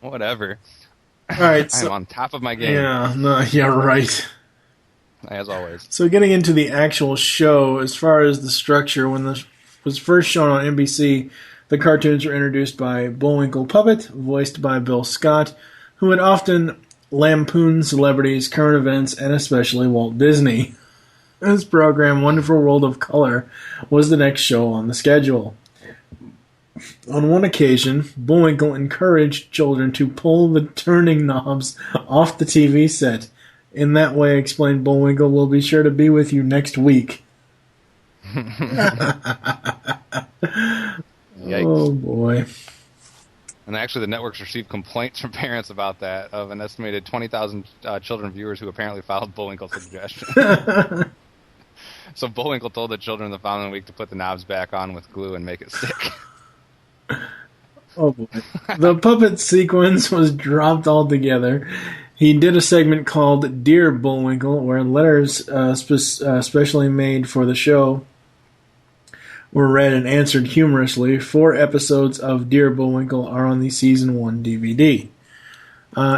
Whatever. All right, I'm on top of my game. Yeah, right. As always. So getting into the actual show, as far as the structure, when this was first shown on NBC, the cartoons were introduced by Bullwinkle Puppet, voiced by Bill Scott, who would often lampoon celebrities, current events, and especially Walt Disney. His program, Wonderful World of Color, was the next show on the schedule. On one occasion, Bullwinkle encouraged children to pull the turning knobs off the TV set. In that way, explained Bullwinkle, we'll be sure to be with you next week. Oh, boy. And actually, the networks received complaints from parents about that, of an estimated 20,000 children viewers who apparently followed Bullwinkle's suggestion. So Bullwinkle told the children the following week to put the knobs back on with glue and make it stick. Oh boy. The puppet sequence was dropped altogether. He did a segment called Dear Bullwinkle, where letters specially made for the show were read and answered humorously. 4 episodes of Dear Bullwinkle are on the Season 1 DVD.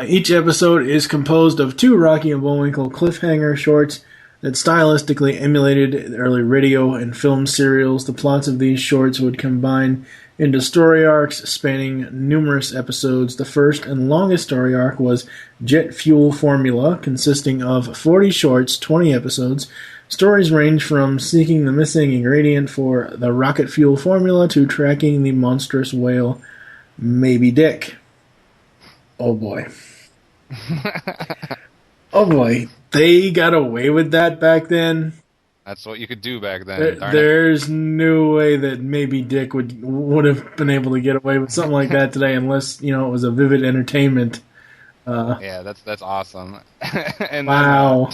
Each episode is composed of 2 Rocky and Bullwinkle cliffhanger shorts that stylistically emulated early radio and film serials. The plots of these shorts would combine into story arcs spanning numerous episodes. The first and longest story arc was Jet Fuel Formula, consisting of 40 shorts, 20 episodes. Stories range from seeking the missing ingredient for the rocket fuel formula to tracking the monstrous whale Maybe Dick. Oh boy. Oh boy. They got away with that back then. That's what you could do back then. There's no way that Maybe Dick would have been able to get away with something like that today, unless it was a Vivid Entertainment. Yeah, that's awesome. And wow.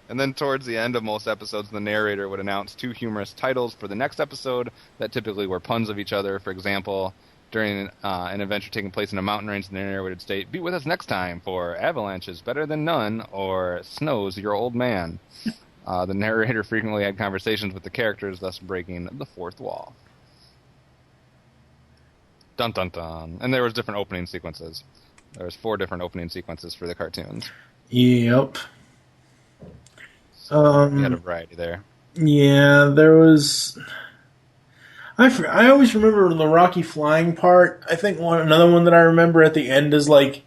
And then towards the end of most episodes, the narrator would announce 2 humorous titles for the next episode that typically were puns of each other. For example, during an adventure taking place in a mountain range, the narrator would state, "Be with us next time for Avalanches Better Than None," or "Snow's Your Old Man." The narrator frequently had conversations with the characters, thus breaking the fourth wall. Dun dun dun. And there was different opening sequences. There was 4 different opening sequences for the cartoons. Yep. So you had a variety there. Yeah, there was... I always remember the Rocky flying part. I think another one that I remember at the end is like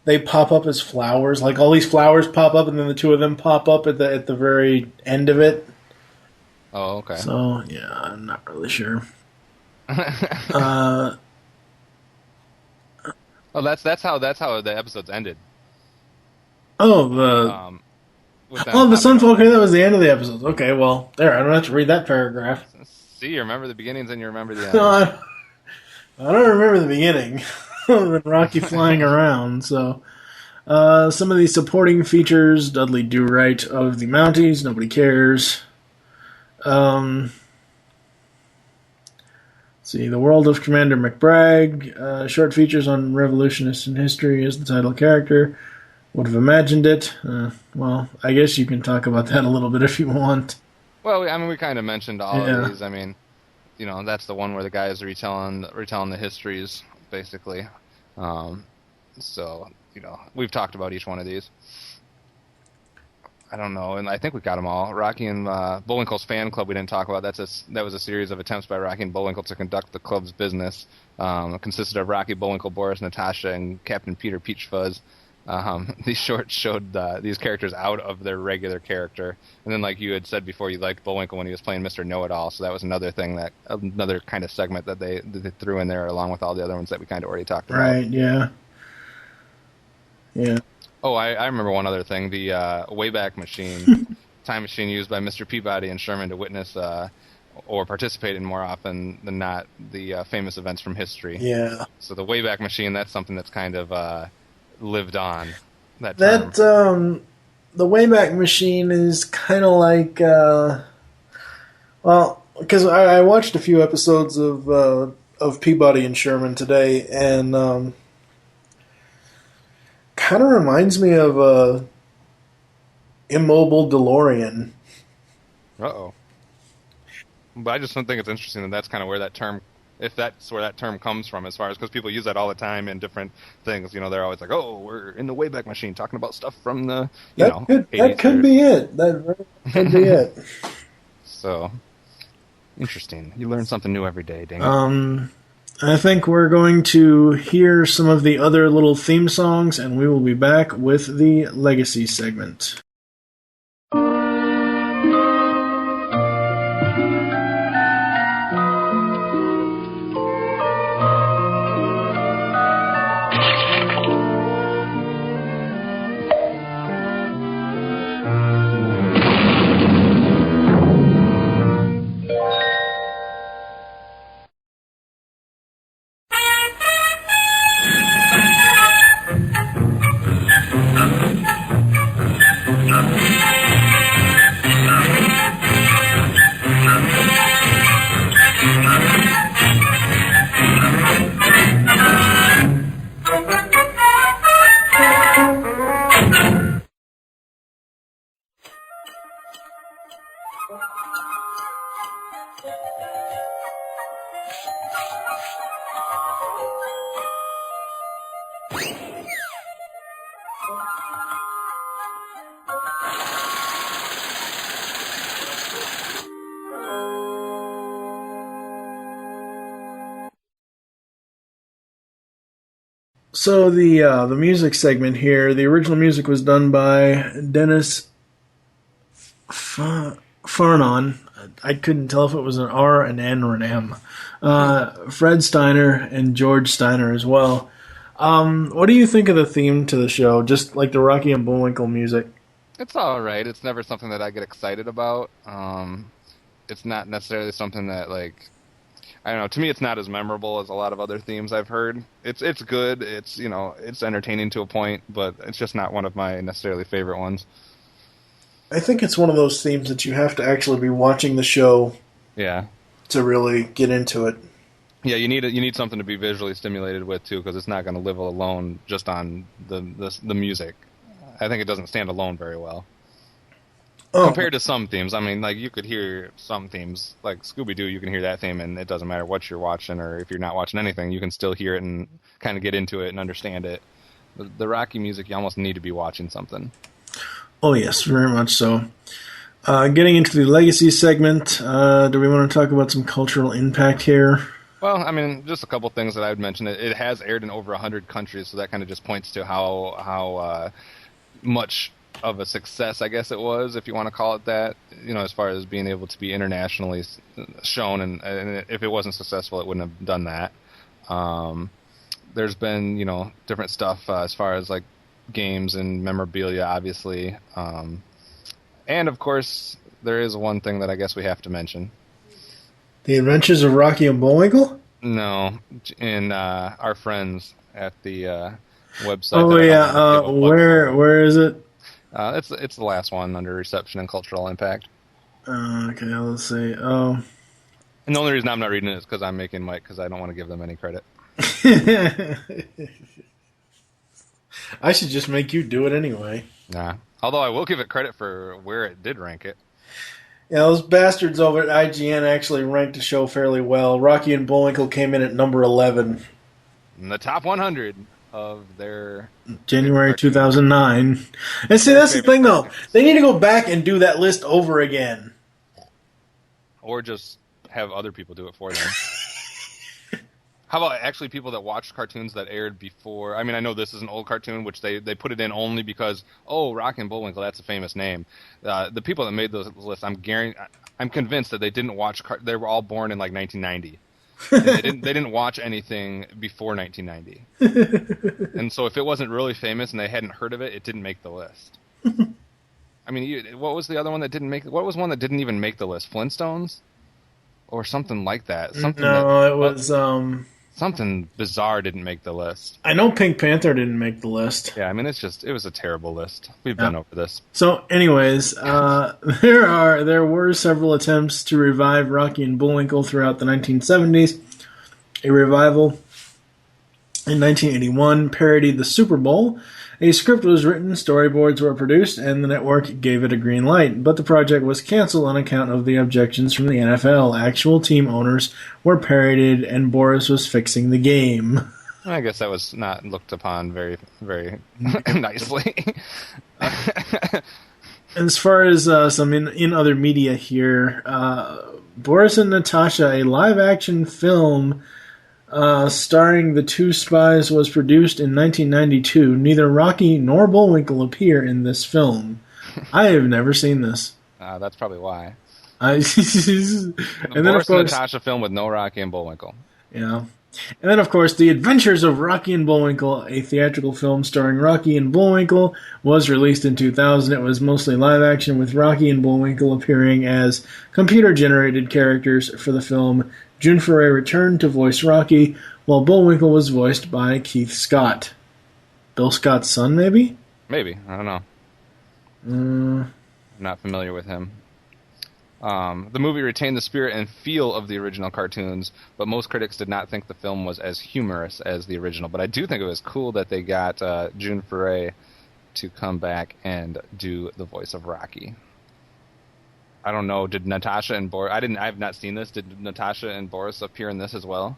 they pop up as flowers. Like all these flowers pop up, and then the 2 of them pop up at the very end of it. Oh, okay. So yeah, I'm not really sure. Oh, that's how the episodes ended. Oh, the Sunfall. Okay, that was the end of the episodes. Okay, well, there. I don't have to read that paragraph. See, you remember the beginnings and you remember the end. No, I don't remember the beginning. Other than Rocky flying around. So, some of the supporting features: Dudley Do-Right of the Mounties. Nobody cares. See, The World of Commander McBragg. Short features on revolutionists in history as the title character. Would have imagined it. Well, I guess you can talk about that a little bit if you want. Well, I mean, we kind of mentioned all of these. I mean, that's the one where the guys are retelling the histories, basically. So, we've talked about each one of these. I don't know, and I think we got them all. Rocky and Bullwinkle's fan club we didn't talk about. That was a series of attempts by Rocky and Bullwinkle to conduct the club's business. It consisted of Rocky, Bullwinkle, Boris, Natasha, and Captain Peter Peach Fuzz. These shorts showed these characters out of their regular character, and then, like you had said before, you liked Bullwinkle when he was playing Mr. Know-It-All, so that was another kind of segment that they threw in there, along with all the other ones that we kind of already talked about. Right? Yeah. Yeah. Oh, I remember one other thing: the Wayback Machine, time machine used by Mr. Peabody and Sherman to witness or participate in more often than not the famous events from history. Yeah. So the Wayback Machine, that's something that's kind of lived on. The Wayback Machine is kind of like, because I watched a few episodes of Peabody and Sherman today, and kind of reminds me of a immobile DeLorean. Uh-oh. But I just don't think it's interesting that that's kind of where that term, if that's where that term comes from, as far as, because people use that all the time in different things. They're always like, "Oh, we're in the Wayback Machine talking about stuff from the, that could be it. That could be it. So, interesting. You learn something new every day, dang it. I think we're going to hear some of the other little theme songs, and we will be back with the Legacy segment. So the music segment here, the original music was done by Dennis Farnon. I couldn't tell if it was an R, an N, or an M. Fred Steiner and George Steiner as well. What do you think of the theme to the show? Just like the Rocky and Bullwinkle music. It's all right. It's never something that I get excited about. It's not necessarily something that, like, I don't know. To me, it's not as memorable as a lot of other themes I've heard. It's good. It's, you know, it's entertaining to a point, but it's just not one of my necessarily favorite ones. I think it's one of those themes that you have to actually be watching the show. Yeah. To really get into it. Yeah, you need something to be visually stimulated with too, because it's not going to live alone just on the music. I think it doesn't stand alone very well. Compared to some themes. I mean, like, you could hear some themes, like Scooby-Doo, you can hear that theme, and it doesn't matter what you're watching, or if you're not watching anything, you can still hear it and kind of get into it and understand it. The Rocky music, you almost need to be watching something. Oh, yes, very much so. Getting into the Legacy segment, do we want to talk about some cultural impact here? Well, I mean, just a couple things that I would mention. It has aired in over 100 countries, so that kind of just points to how much of a success, I guess it was, if you want to call it that, you know, as far as being able to be internationally shown, and if it wasn't successful, it wouldn't have done that. There's been, you know, different stuff as far as, like, games and memorabilia, obviously. And, of course, there is one thing that I guess we have to mention. The Adventures of Rocky and Bullwinkle? No, in our friends at the website. Oh, yeah, where is it? It's the last one under reception and cultural impact. Okay, let's see. Oh, and the only reason I'm not reading it is because I'm making Mike, because I don't want to give them any credit. I should just make you do it anyway. Nah. Although I will give it credit for where it did rank it. Yeah, those bastards over at IGN actually ranked the show fairly well. Rocky and Bullwinkle came in at number 11. In the top 100 of their... January 2009. And see, that's the thing, though. They need to go back and do that list over again. Or just have other people do it for them. How about actually people that watched cartoons that aired before? I mean, I know this is an old cartoon, which they put it in only because, oh, Rocky and Bullwinkle, that's a famous name. The people that made those lists, I'm convinced that they didn't watch. They were all born in like 1990. They didn't watch anything before 1990. And so if it wasn't really famous and they hadn't heard of it, it didn't make the list. I mean, what was the other one that didn't make? What was one that didn't even make the list? Flintstones, or something like that. It was. Something bizarre didn't make the list. I know Pink Panther didn't make the list. Yeah, I mean, it was a terrible list. We've been over this. So, anyways, there were several attempts to revive Rocky and Bullwinkle throughout the 1970s. A revival in 1981 parodied the Super Bowl. A script was written, storyboards were produced, and the network gave it a green light. But the project was canceled on account of the objections from the NFL. Actual team owners were parodied, and Boris was fixing the game. I guess that was not looked upon very, very nicely. As far as some in other media here, Boris and Natasha, a live-action film starring the two spies, was produced in 1992. Neither Rocky nor Bullwinkle appear in this film. I have never seen this. That's probably why. And then, of course, Natasha film with no Rocky and Bullwinkle. Yeah. And then, of course, The Adventures of Rocky and Bullwinkle, a theatrical film starring Rocky and Bullwinkle, was released in 2000. It was mostly live action, with Rocky and Bullwinkle appearing as computer-generated characters for the film. June Foray returned to voice Rocky, while Bullwinkle was voiced by Keith Scott. Bill Scott's son, maybe? Maybe. I don't know. I'm not familiar with him. The movie retained the spirit and feel of the original cartoons, but most critics did not think the film was as humorous as the original. But I do think it was cool that they got June Foray to come back and do the voice of Rocky. I don't know. Did Natasha and Boris? I have not seen this. Did Natasha and Boris appear in this as well?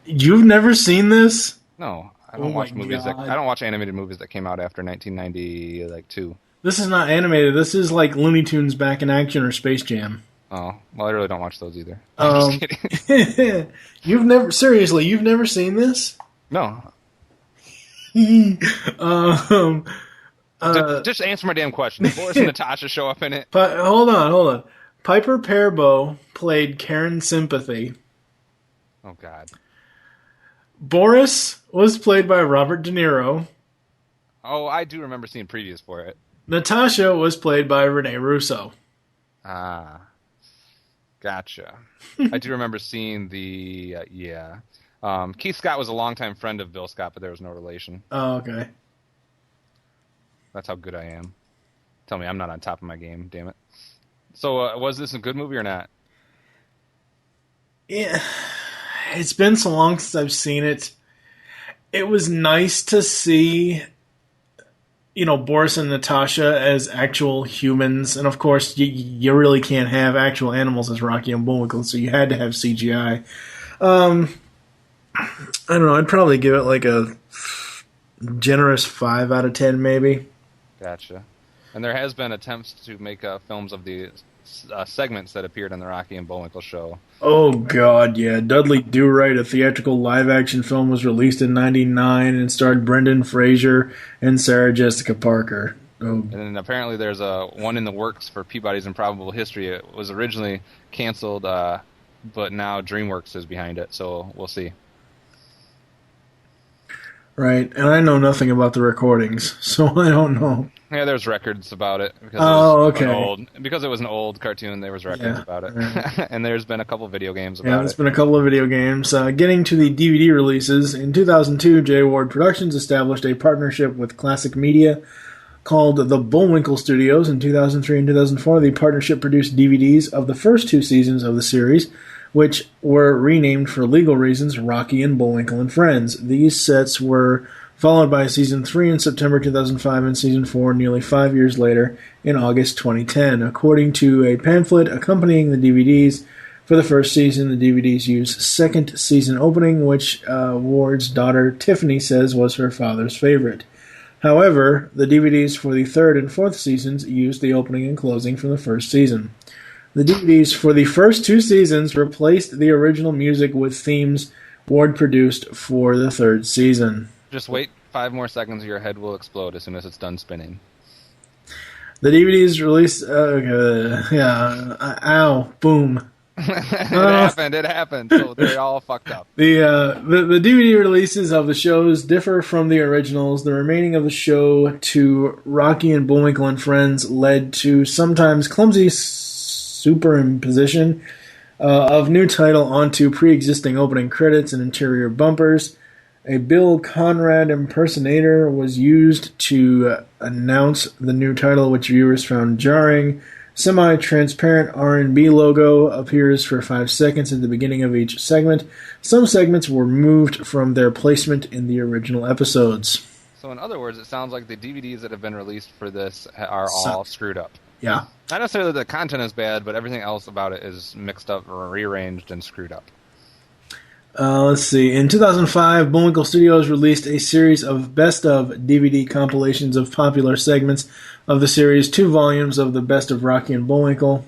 You've never seen this? No, I don't watch movies. I don't watch animated movies that came out after 1992. This is not animated. This is like Looney Tunes Back in Action or Space Jam. Oh, well, I really don't watch those either. I'm just kidding. You've never seen this? No. Just answer my damn question. Did Boris and Natasha show up in it? Hold on. Piper Perabo played Karen Sympathy. Oh, God. Boris was played by Robert De Niro. Oh, I do remember seeing previews for it. Natasha was played by Rene Russo. Ah. Gotcha. I do remember seeing the, Keith Scott was a longtime friend of Bill Scott, but there was no relation. Oh, okay. That's how good I am. Tell me I'm not on top of my game, damn it. So, was this a good movie or not? Yeah. It's been so long since I've seen it. It was nice to see, Boris and Natasha as actual humans. And, of course, you really can't have actual animals as Rocky and Bullwinkle, so you had to have CGI. I don't know. I'd probably give it like a generous 5 out of 10, maybe. Gotcha. And there has been attempts to make films of the segments that appeared in the Rocky and Bullwinkle show. Oh, God, yeah. Dudley Do-Right, a theatrical live-action film, was released in 1999 and starred Brendan Fraser and Sarah Jessica Parker. Oh. And then apparently there's one in the works for Peabody's Improbable History. It was originally canceled, but now DreamWorks is behind it, so we'll see. Right, and I know nothing about the recordings, so I don't know. Yeah, there's records about it. Because because it was an old cartoon, there was records about it. Right. And there's been a couple video games about it. Yeah, there's been a couple of video games. Getting to the DVD releases, in 2002, J. Ward Productions established a partnership with Classic Media called the Bullwinkle Studios. In 2003 and 2004, the partnership produced DVDs of the first 2 seasons of the series, which were renamed for legal reasons Rocky and Bullwinkle and Friends. These sets were followed by Season 3 in September 2005 and Season 4 nearly 5 years later in August 2010. According to a pamphlet accompanying the DVDs, for the first season, the DVDs use second season opening, which Ward's daughter Tiffany says was her father's favorite. However, the DVDs for the third and fourth seasons used the opening and closing from the first season. The DVDs for the first 2 seasons replaced the original music with themes Ward produced for the third season. Just wait 5 more seconds, your head will explode as soon as it's done spinning. The DVDs released... ow, boom. It happened, so they all fucked up. The DVD releases of the shows differ from the originals. The remaining of the show to Rocky and Bullwinkle and Friends led to sometimes clumsy superimposition of new title onto pre-existing opening credits and interior bumpers. A Bill Conrad impersonator was used to announce the new title, which viewers found jarring. Semi-transparent R&B logo appears for 5 seconds at the beginning of each segment. Some segments were moved from their placement in the original episodes. So in other words, it sounds like the DVDs that have been released for this are all screwed up. Yeah. Not necessarily the content is bad, but everything else about it is mixed up or rearranged and screwed up. Let's see. In 2005, Bullwinkle Studios released a series of best-of DVD compilations of popular segments of the series, 2 volumes of the Best of Rocky and Bullwinkle,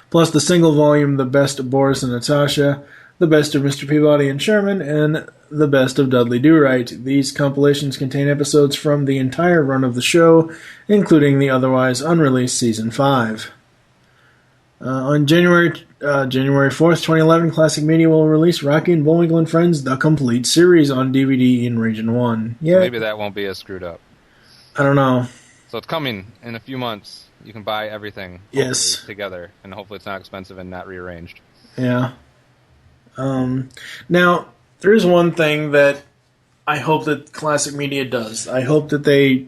plus the single volume, The Best of Boris and Natasha. The Best of Mr. Peabody and Sherman, and The Best of Dudley Do-Right. These compilations contain episodes from the entire run of the show, including the otherwise unreleased Season 5. On January 4th, 2011, Classic Media will release Rocky and Bullwinkle and Friends, The Complete Series on DVD in Region 1. Yeah, Maybe that won't be as screwed up. I don't know. So it's coming in a few months. You can buy everything together, and hopefully it's not expensive and not rearranged. Yeah. Now, there's one thing that I hope that Classic Media does. I hope that they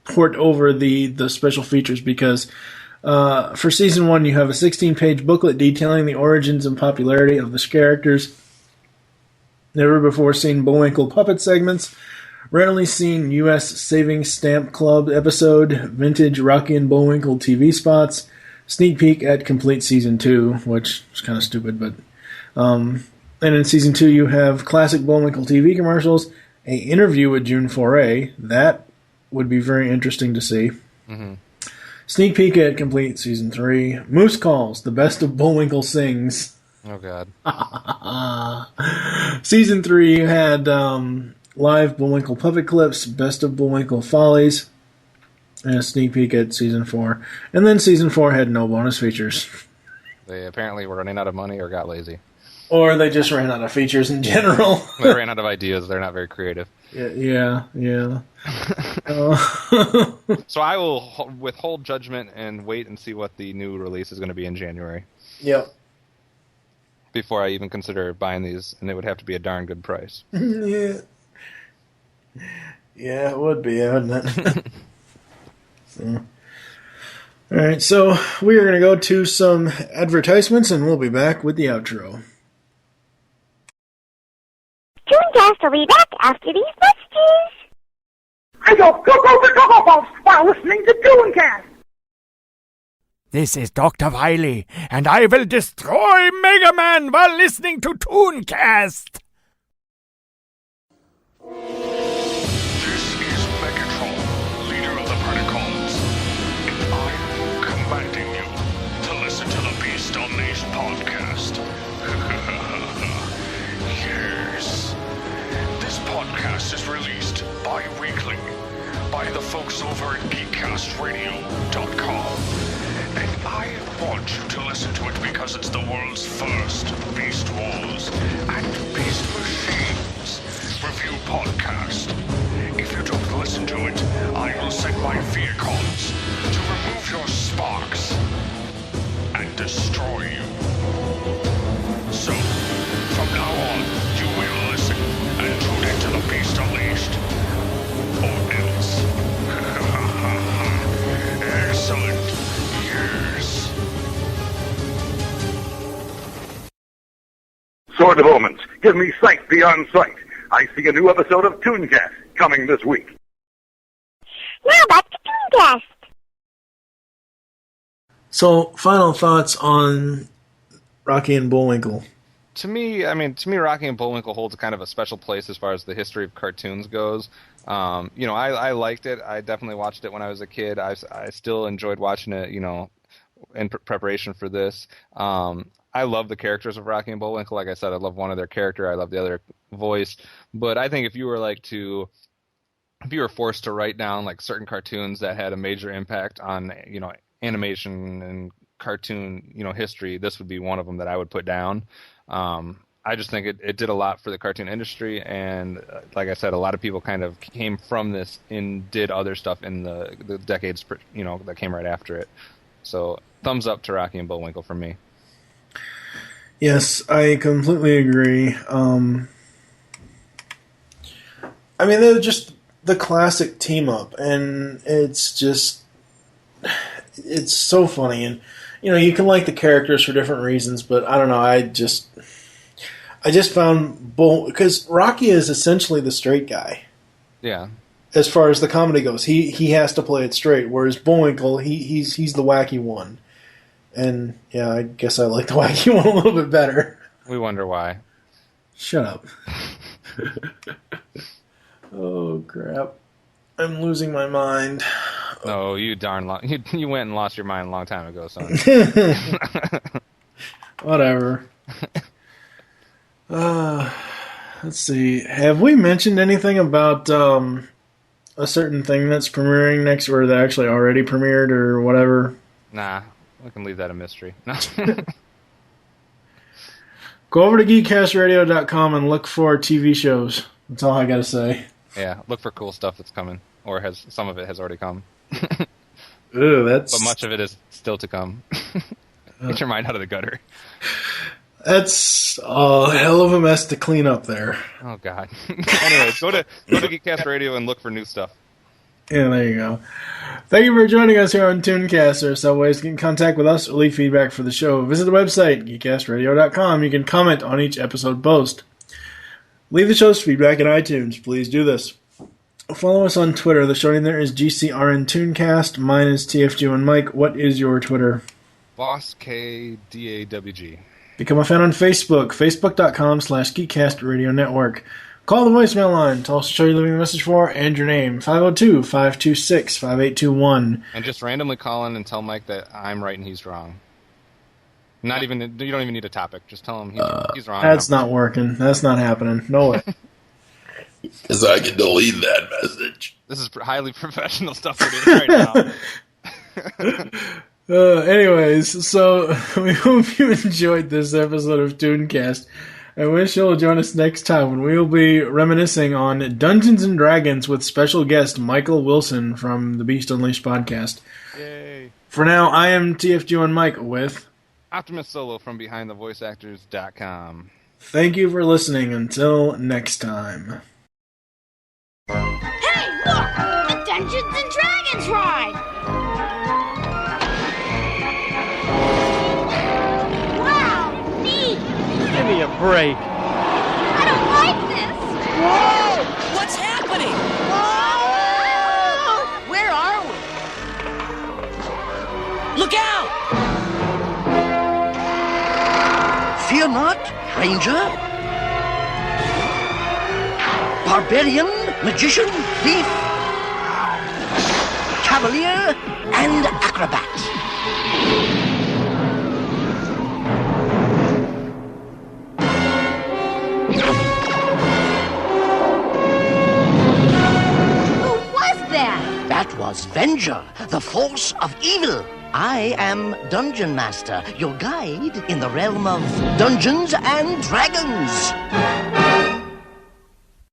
port over the special features, because for Season 1 you have a 16-page booklet detailing the origins and popularity of the characters, never-before-seen Bullwinkle puppet segments, rarely seen U.S. Savings Stamp Club episode, vintage Rocky and Bullwinkle TV spots, sneak peek at complete Season 2, which is kind of stupid, but... and in Season 2 you have classic Bullwinkle TV commercials, a interview with June Foray. That would be very interesting to see. Mm-hmm. Sneak peek at complete Season 3. Moose Calls, the best of Bullwinkle sings. Oh, God. Season 3 you had live Bullwinkle puppet clips, best of Bullwinkle follies, and a sneak peek at Season 4. And then Season 4 had no bonus features. They apparently were running out of money or got lazy. Or they just ran out of features in general. They ran out of ideas. They're not very creative. Yeah. So I will withhold judgment and wait and see what the new release is going to be in January. Yep. Before I even consider buying these, and it would have to be a darn good price. Yeah, it would be, wouldn't it? So. All right, so we are going to go to some advertisements, and we'll be back with the outro. ToonCast will be back after these messages. I go go folks while listening to ToonCast. This is Dr. Wily, and I will destroy Mega Man while listening to ToonCast. This is Megatron, leader of the Predacons, and I'm commanding you to listen to the Beast Unleashed podcast. Yes. This podcast is released bi-weekly by the folks over at GeekCastRadio.com. And I want you to listen to it because it's the world's first Beast Wars and Beast Machines review podcast. If you don't listen to it, I will send my vehicles to remove your sparks and destroy you. So, from now on, you will listen and tune into the Beast Unleashed. Or else. Excellent. Yes. Sword of Omens, give me sight beyond sight. I see a new episode of ToonCast coming this week. Now back to ToonCast. So, final thoughts on Rocky and Bullwinkle. To me, Rocky and Bullwinkle holds kind of a special place as far as the history of cartoons goes. I liked it. I definitely watched it when I was a kid. I still enjoyed watching it, in preparation for this. I love the characters of Rocky and Bullwinkle. Like I said, I love one of their character. I love the other voice. But I think if you were forced to write down like certain cartoons that had a major impact on, animation and cartoon, history, this would be one of them that I would put down. I just think it did a lot for the cartoon industry, and like I said, a lot of people kind of came from this and did other stuff in the decades, that came right after it. So thumbs up to Rocky and Bullwinkle from me. Yes, I completely agree. They're just the classic team up, and it's so funny, and you can like the characters for different reasons, but I don't know, I just found because Rocky is essentially the straight guy. Yeah. As far as the comedy goes, he has to play it straight, whereas Bullwinkle, he's the wacky one. And yeah, I guess I like the wacky one a little bit better. We wonder why. Shut up. Oh crap. I'm losing my mind. Oh, you darn you went and lost your mind a long time ago, son. Whatever. Let's see. Have we mentioned anything about a certain thing that's premiering next, or that actually already premiered, or whatever? Nah, we can leave that a mystery. Go over to geekcastradio.com and look for TV shows. That's all I gotta say. Yeah, look for cool stuff that's coming, or some of it has already come. Ooh, but much of it is still to come. Get your mind out of the gutter. That's a hell of a mess to clean up there. Oh, God. Anyway, go to Geekcast Radio and look for new stuff. Yeah, there you go. Thank you for joining us here on ToonCast. There are several ways to get in contact with us or leave feedback for the show. Visit the website, geekcastradio.com. You can comment on each episode post. Leave the show's feedback in iTunes. Please do this. Follow us on Twitter. The show name there is GCRN ToonCast. Mine is TFG and Mike. What is your Twitter? Boss KDAWG. Become a fan on Facebook, facebook.com/Geekcast Radio Network. Call the voicemail line. Tell us the show you're leaving a message for and your name, 502-526-5821. And just randomly call in and tell Mike that I'm right and he's wrong. You don't even need a topic. Just tell him he's wrong. That's not working. That's not happening. No way. Because I can delete that message. This is highly professional stuff we're doing right now. Anyways, so we hope you enjoyed this episode of ToonCast. I wish you'll join us next time when we will be reminiscing on Dungeons & Dragons with special guest Michael Wilson from the Beast Unleashed podcast. Yay. For now, I am TFG1 Mike with Optimus Solo from BehindTheVoiceActors.com. Thank you for listening. Until next time. Hey, look! A Dungeons & Dragons ride! Wow, neat! Give me a break. I don't like this! Whoa! What's happening? Whoa! Where are we? Look out! Fear not, Ranger. Barbarian, magician, thief, cavalier, and acrobat. Who was that? That was Venger, the force of evil. I am Dungeon Master, your guide in the realm of Dungeons and Dragons.